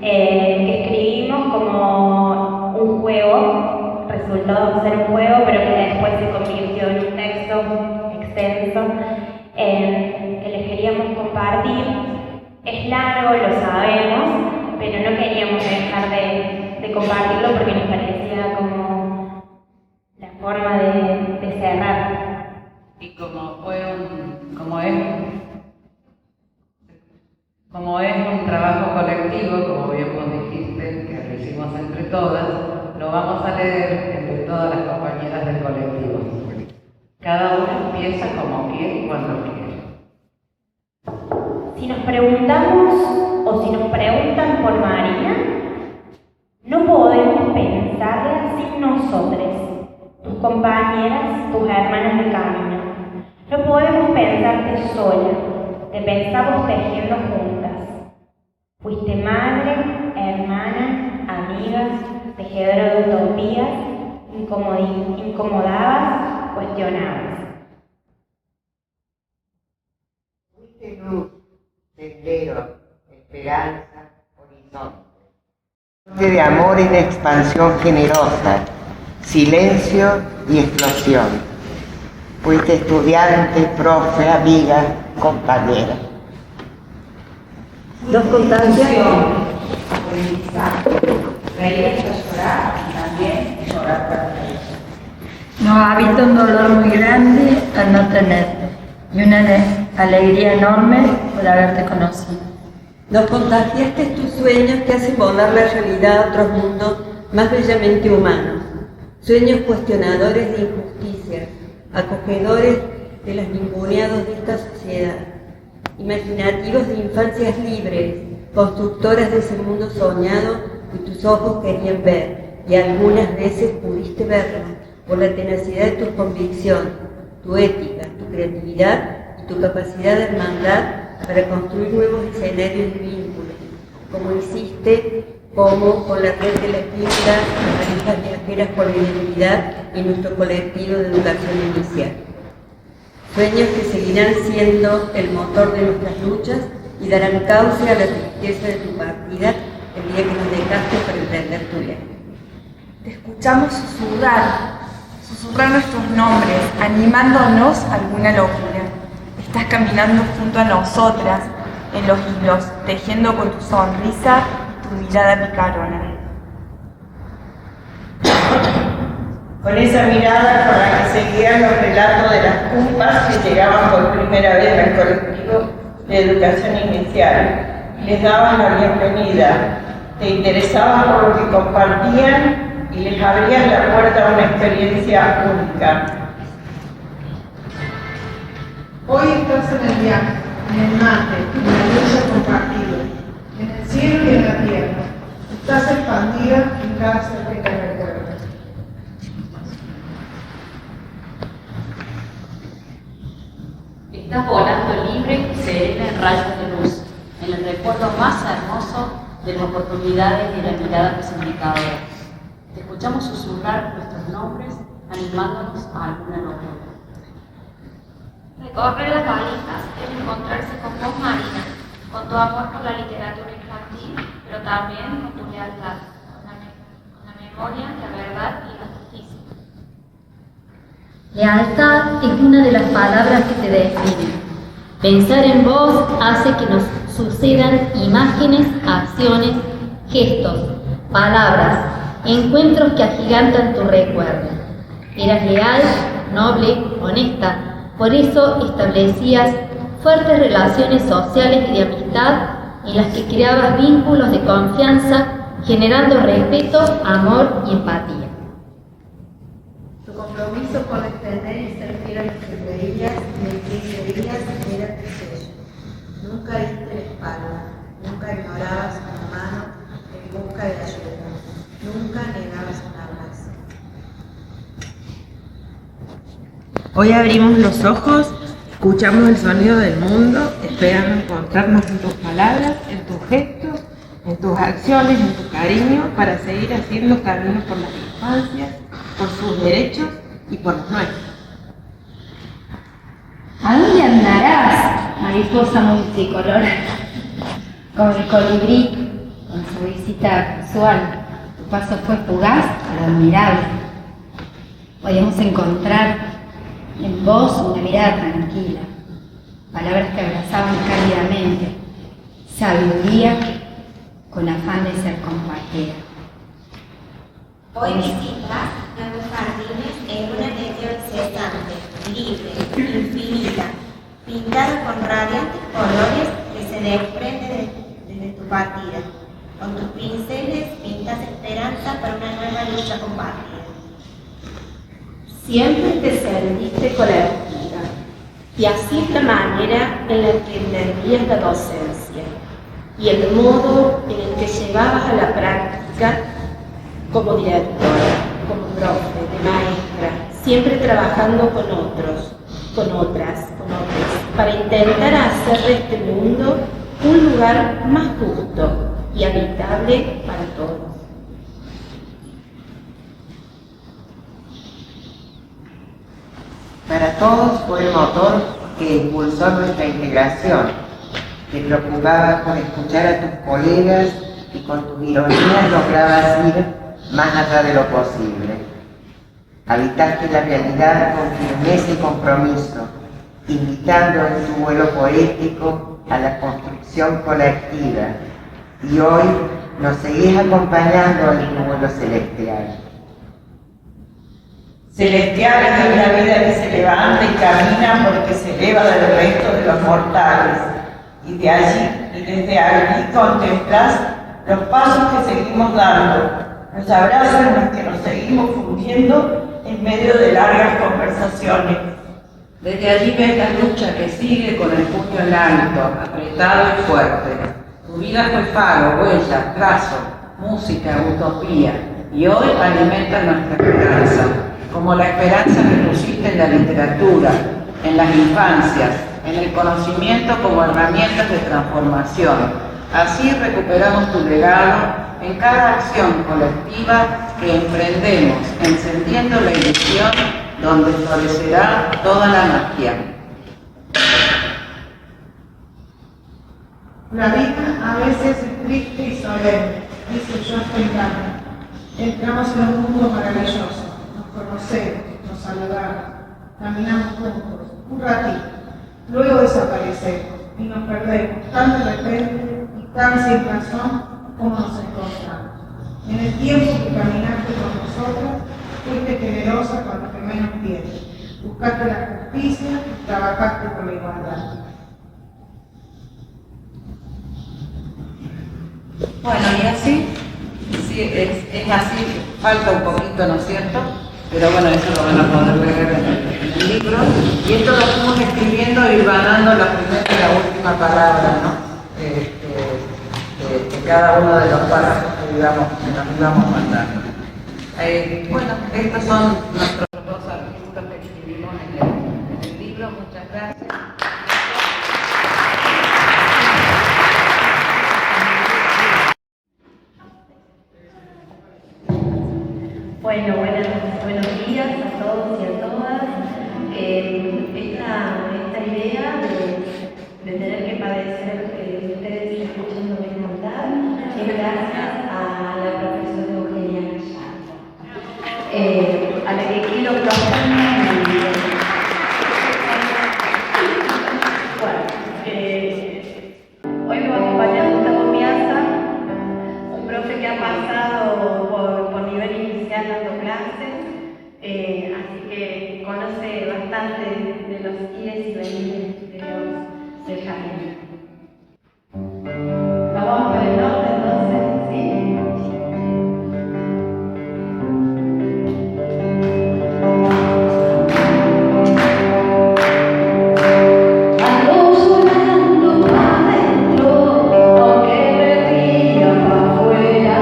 Speaker 6: que escribimos como un juego, resultó ser un juego, pero que después se convirtió en un texto extenso, que les queríamos compartir. Es largo, lo sabemos, pero no queríamos dejar de compartirlo porque nos parecía como la forma de cerrar.
Speaker 8: Y como es un trabajo colectivo, como bien vos dijiste, que lo hicimos entre todas, lo vamos a leer entre todas las compañeras del colectivo. Cada uno empieza como quiere y cuando quiere.
Speaker 6: Si nos preguntamos o si nos preguntan por Marina, no podemos pensarla sin nosotros, tus compañeras, tus hermanas de camino. No podemos pensarte sola, te pensamos tejiendo juntas. Fuiste madre, hermana, amiga, tejedora de utopías, incomodabas, cuestionabas.
Speaker 14: Fuiste luz, sendero, esperanza, horizonte. De amor en expansión generosa, silencio y explosión. Fuiste estudiante, profe, amiga, compañera.
Speaker 10: Nos contagias.
Speaker 13: Reír hasta llorar y también llorar para reír.
Speaker 10: Nos habita un dolor muy grande al no tenerte y una alegría enorme por haberte conocido.
Speaker 2: Nos contagiaste tus sueños que hacen volar la realidad a otros mundos más bellamente humanos. Sueños cuestionadores de injusticia, acogedores de los ninguneados de esta sociedad, imaginativos de infancias libres, constructoras de ese mundo soñado que tus ojos querían ver, y algunas veces pudiste verlo por la tenacidad de tu convicción, tu ética, tu creatividad y tu capacidad de hermandad para construir nuevos escenarios de vínculos, como hiciste como con la red de la quinta, parejas viajeras por la identidad y nuestro colectivo de educación inicial. Sueños que seguirán siendo el motor de nuestras luchas y darán cauce a la tristeza de tu partida el día que nos dejaste para emprender tu viaje.
Speaker 15: Te escuchamos susurrar nuestros nombres, animándonos a alguna locura. Estás caminando junto a nosotras en los hilos, tejiendo con tu sonrisa tu mirada picarona.
Speaker 16: Con esa mirada con la que seguían los relatos de las cumpas que llegaban por primera vez al colectivo de educación inicial, les daban la bienvenida, te interesabas por lo que compartían y les abrías la puerta a una experiencia única.
Speaker 17: Hoy estás en el viaje, en el mate, en la lucha compartida, en el cielo y en la tierra. Estás expandida en cada ser que te recuerda.
Speaker 18: Estás volando libre y serena en rayos de luz, en el recuerdo más hermoso de las oportunidades y la mirada comunicadora. Te escuchamos susurrar nuestros nombres, animándonos a alguna locura.
Speaker 19: Recorrer las balizas es encontrarse con vos, Marina, con tu amor por la literatura infantil, pero también con tu lealtad, con la memoria, la verdad y la justicia.
Speaker 20: Lealtad es una de las palabras que te definen. Pensar en vos hace que nos sucedan imágenes, acciones, gestos, palabras, encuentros que agigantan tu recuerdo. Eras leal, noble, honesta, por eso establecías fuertes relaciones sociales y de amistad en las que creabas vínculos de confianza, generando respeto, amor y empatía.
Speaker 2: Tu compromiso con extender y ser fiel a lo que creías y en qué creías era tu sello. Nunca diste la espalda, nunca ignorabas una mano
Speaker 21: busca de ayuda. Nunca negabas un abrazo.
Speaker 8: Hoy abrimos los ojos, escuchamos el sonido del mundo, esperando encontrarnos en tus palabras, en tus gestos, en tus acciones, en tu cariño, para seguir haciendo camino por las infancias, por sus derechos y por los nuestros.
Speaker 10: ¿A dónde andarás, mariposa multicolor? Como el colibrí, con su visita casual. Tu paso fue fugaz, pero admirable. Podíamos encontrar en vos una mirada tranquila, palabras que abrazaban cálidamente, sabiduría con afán de ser compartida.
Speaker 21: Hoy visitas nuevos jardines en una atención cesante, libre, infinita, pintada con radiantes colores que se desprenden desde tu partida. Con tus pinceles pintas esperanza para una nueva lucha compartida.
Speaker 22: Siempre te sentiste colectiva y así es la manera en la que entendías la docencia y el modo en el que llevabas a la práctica como directora, como profe, de maestra, siempre trabajando con otros, con otras, para intentar hacer de este mundo un lugar más justo y habitable para todos.
Speaker 14: Para todos fue el motor que impulsó nuestra integración. Te preocupabas por escuchar a tus colegas y con tus ironías lograbas ir más allá de lo posible. Habitaste la realidad con firmeza y compromiso, invitando en tu vuelo poético a la construcción colectiva, y hoy nos seguís acompañando en tu vuelo celestial.
Speaker 16: Celestial es la vida que se levanta y camina porque se eleva del resto de los mortales, y de allí, y desde allí contemplás los pasos que seguimos dando, los abrazos en los que nos seguimos fundiendo en medio de largas conversaciones.
Speaker 13: Desde allí ves la lucha que sigue con el puño en alto, apretado y fuerte. Tu vida fue faro, huella, trazo, música, utopía, y hoy alimenta nuestra esperanza, como la esperanza que pusiste en la literatura, en las infancias, en el conocimiento como herramientas de transformación. Así recuperamos tu legado en cada acción colectiva que emprendemos, encendiendo la ilusión donde florecerá toda la magia.
Speaker 17: La vida a veces es triste y solemne, dice Joyce Gardner. Entramos en un mundo maravilloso, nos conocemos, nos saludamos, caminamos juntos, un ratito, luego desaparecemos y nos perdemos tan de repente y tan sin razón como nos encontramos. En el tiempo que caminaste con nosotros, fuiste generosa con los que menos tienen, buscaste la justicia y trabajaste por la igualdad.
Speaker 13: Bueno, y así, sí, es así, falta un poquito, ¿no es cierto? Pero bueno, eso lo van a poder leer en el libro. Y esto lo fuimos escribiendo y ganando la primera y la última palabra, ¿no? De cada uno de los párrafos que nos íbamos mandando. Bueno, estos son nuestros dos artistas que escribimos en el libro. Muchas gracias.
Speaker 4: Bueno, buenos días a todos y a todas. Esta idea de tener que padecer ustedes escuchándome cantar es gracias a la profesora Eugenia Gallardo, a la que quiero profundamente. Hoy me va a acompañar Gustavo Piazza, un profe que ha pasado por nivel inicial dando clases, así que conoce bastante de los ires y venires del jardín. Vamos por el norte entonces, ¿sí? Ando sonando pa' dentro, aunque me tira pa' afuera.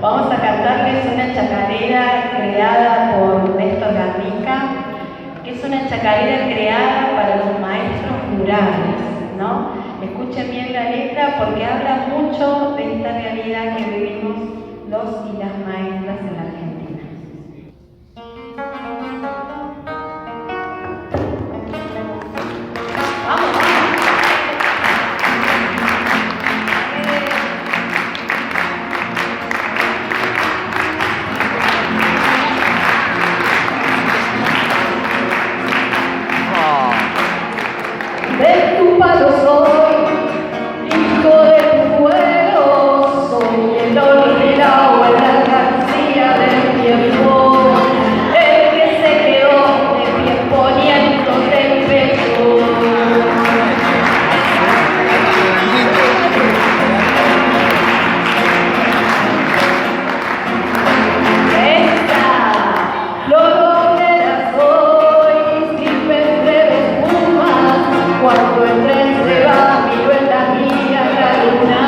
Speaker 4: Vamos a cantarles una chacarera creada por Néstor Garnica, que es una chacarera creada para los maestros rurales, ¿no? Escuchen bien la letra porque habla mucho de esta realidad que vivimos los y las maestras en la Argentina. ¡Vamos! De tu palo soy, hijo de tu fuego, soy el olvidado en la alcancía del tiempo, el que se quedó de pie poniéndote el pecho. Esta florera soy, sin de espuma, cuando el tren se va, miro en la mía la luna,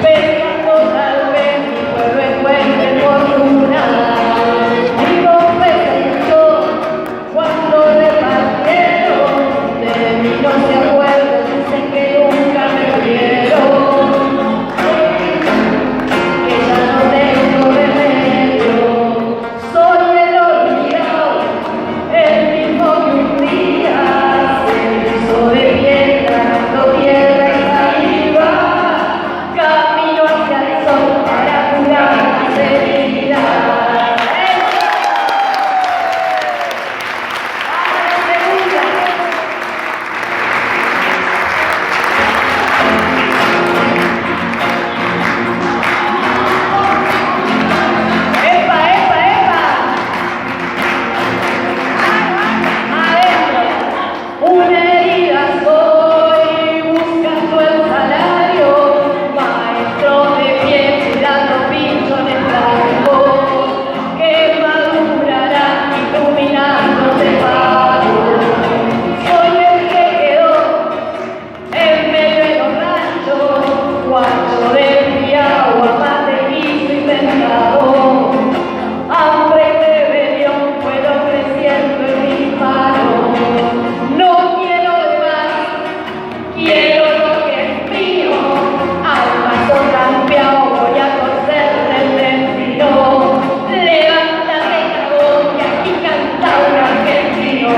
Speaker 4: pensando tal vez mi pueblo encuentre fortuna. Digo, pensó, cuando repartieron, de mí no se acuerdan, dicen que nunca me vieron, que ya no tengo remedio, soy el olvidado, el mismo que un día de piedra, no tierra y saliva, camino hacia el sol para curar las heridas. ¡Epa, epa, epa! Adentro, una herida soy, buscando el salario, maestro de pie, tirando pinchones blancos, que madurarán iluminando de paro. Soy el que quedó en medio de los ranchos, cuando desviado, más de guiso y pescado, hambre y rebelión fueron creciendo en mis manos. No quiero de más, quiero lo que es mío. Al paso cambiado voy a torcerle el destino. Levántate, cagón, que aquí canta un argentino.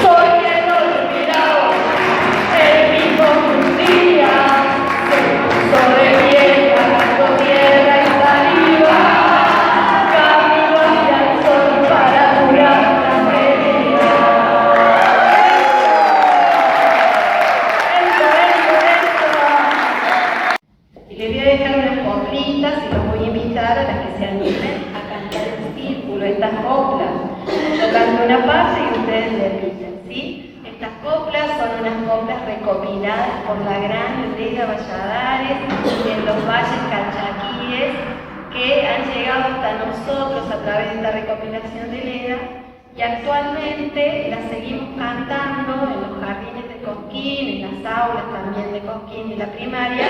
Speaker 4: Soy el olvidado, el mismo que un día se puso de pie, cagando tierra y saliva. Camino hacia el sol para curar las heridas. Y les voy a dejar unas coplitas y los voy a invitar a las que se animen a cantar en círculo estas coplas. Yo canto una parte y ustedes repiten, ¿sí? Estas coplas son unas coplas recopiladas por la gran Lega Valladares en los valles calchaquíes que han llegado hasta nosotros a través de esta recopilación de Lega y actualmente las seguimos cantando en los jardines de Cosquín, en las aulas también de Cosquín y la primaria,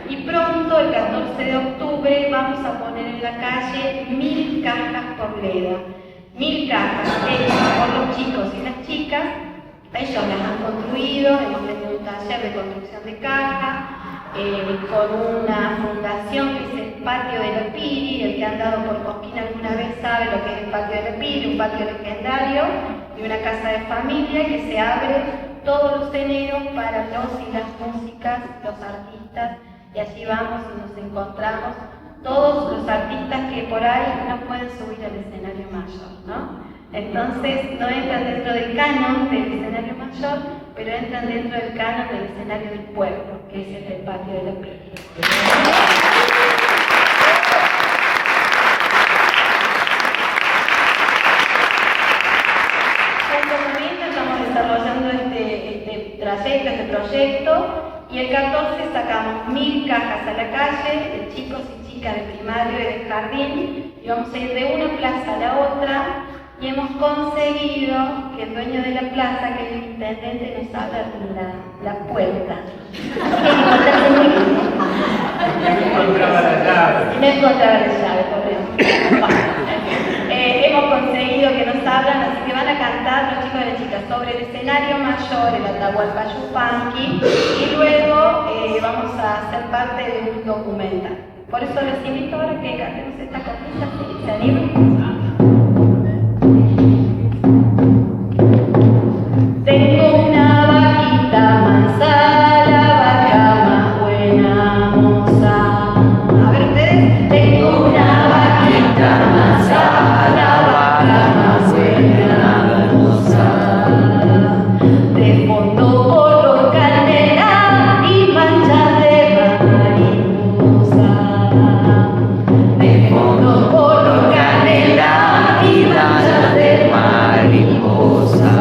Speaker 4: y pronto, el 14 de octubre, vamos a poner en la calle 1000 cajas por Leda. 1000 cajas hechas por los chicos y las chicas. Ellos las han construido, hemos tenido un taller de construcción de cajas, con una fundación que es el Patio de la Piri. El que ha andado por Cosquín alguna vez sabe lo que es el Patio de la Piri, un patio legendario y una casa de familia que se abre todos los enero para los y las músicas, los artistas, y allí vamos y nos encontramos todos los artistas que por ahí no pueden subir al escenario mayor, ¿no? Entonces no entran dentro del canon del escenario mayor, pero entran dentro del canon del escenario del pueblo, que es el del Patio de la Piri. Estamos desarrollando este trayecto, este proyecto, y el 14 sacamos 1000 cajas a la calle de chicos y chicas de primario y de jardín, y vamos a ir de una plaza a la otra, y hemos conseguido que el dueño de la plaza, que es el intendente, nos abra la puerta.
Speaker 6: encontraba la llave, pobre. Hemos conseguido que nos hablan, así que van a cantar los chicos y las chicas sobre el escenario mayor, el Atahualpa Yupanqui, y luego vamos a ser parte de un documental. Por eso les invito ahora que cantemos esta cosita, si se animan. Tengo una vaquita mansa, la vaca más buena moza. A ver ustedes. Tengo una vaquita mansa, la vaca más buena moza. De fondo color canela y manchas de mariposa. De fondo color canela y manchas de mariposa.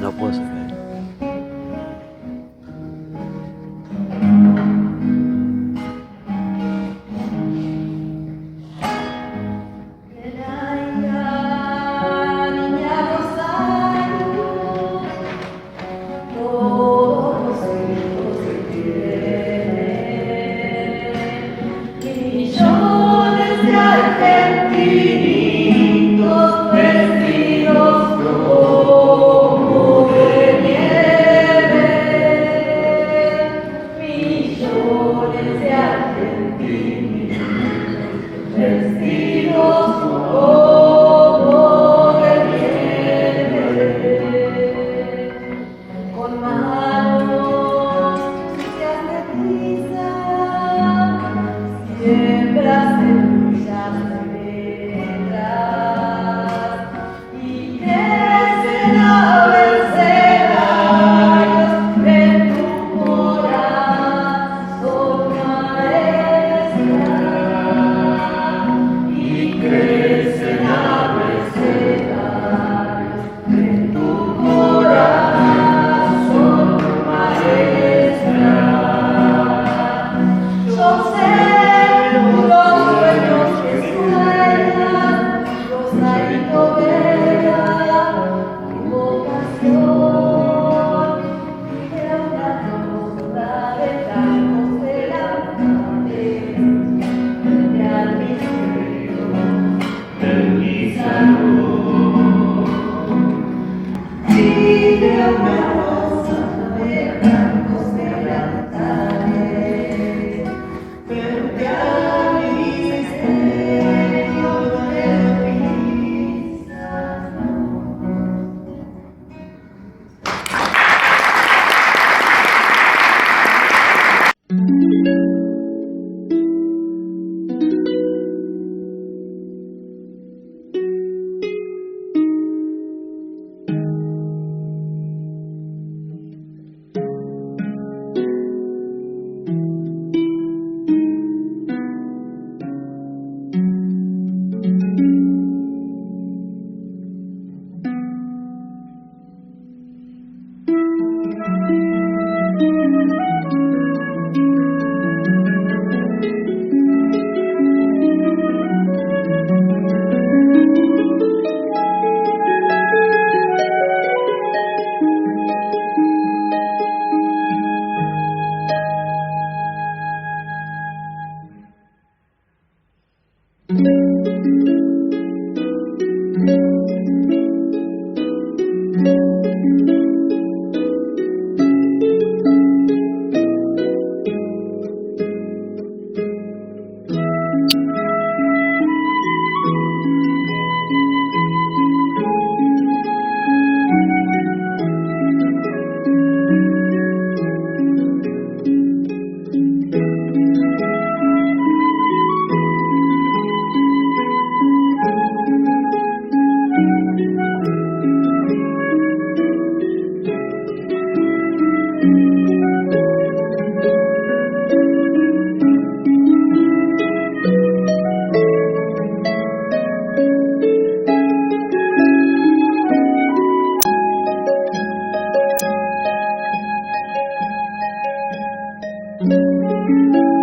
Speaker 7: No puedo sacar.
Speaker 1: Thank you.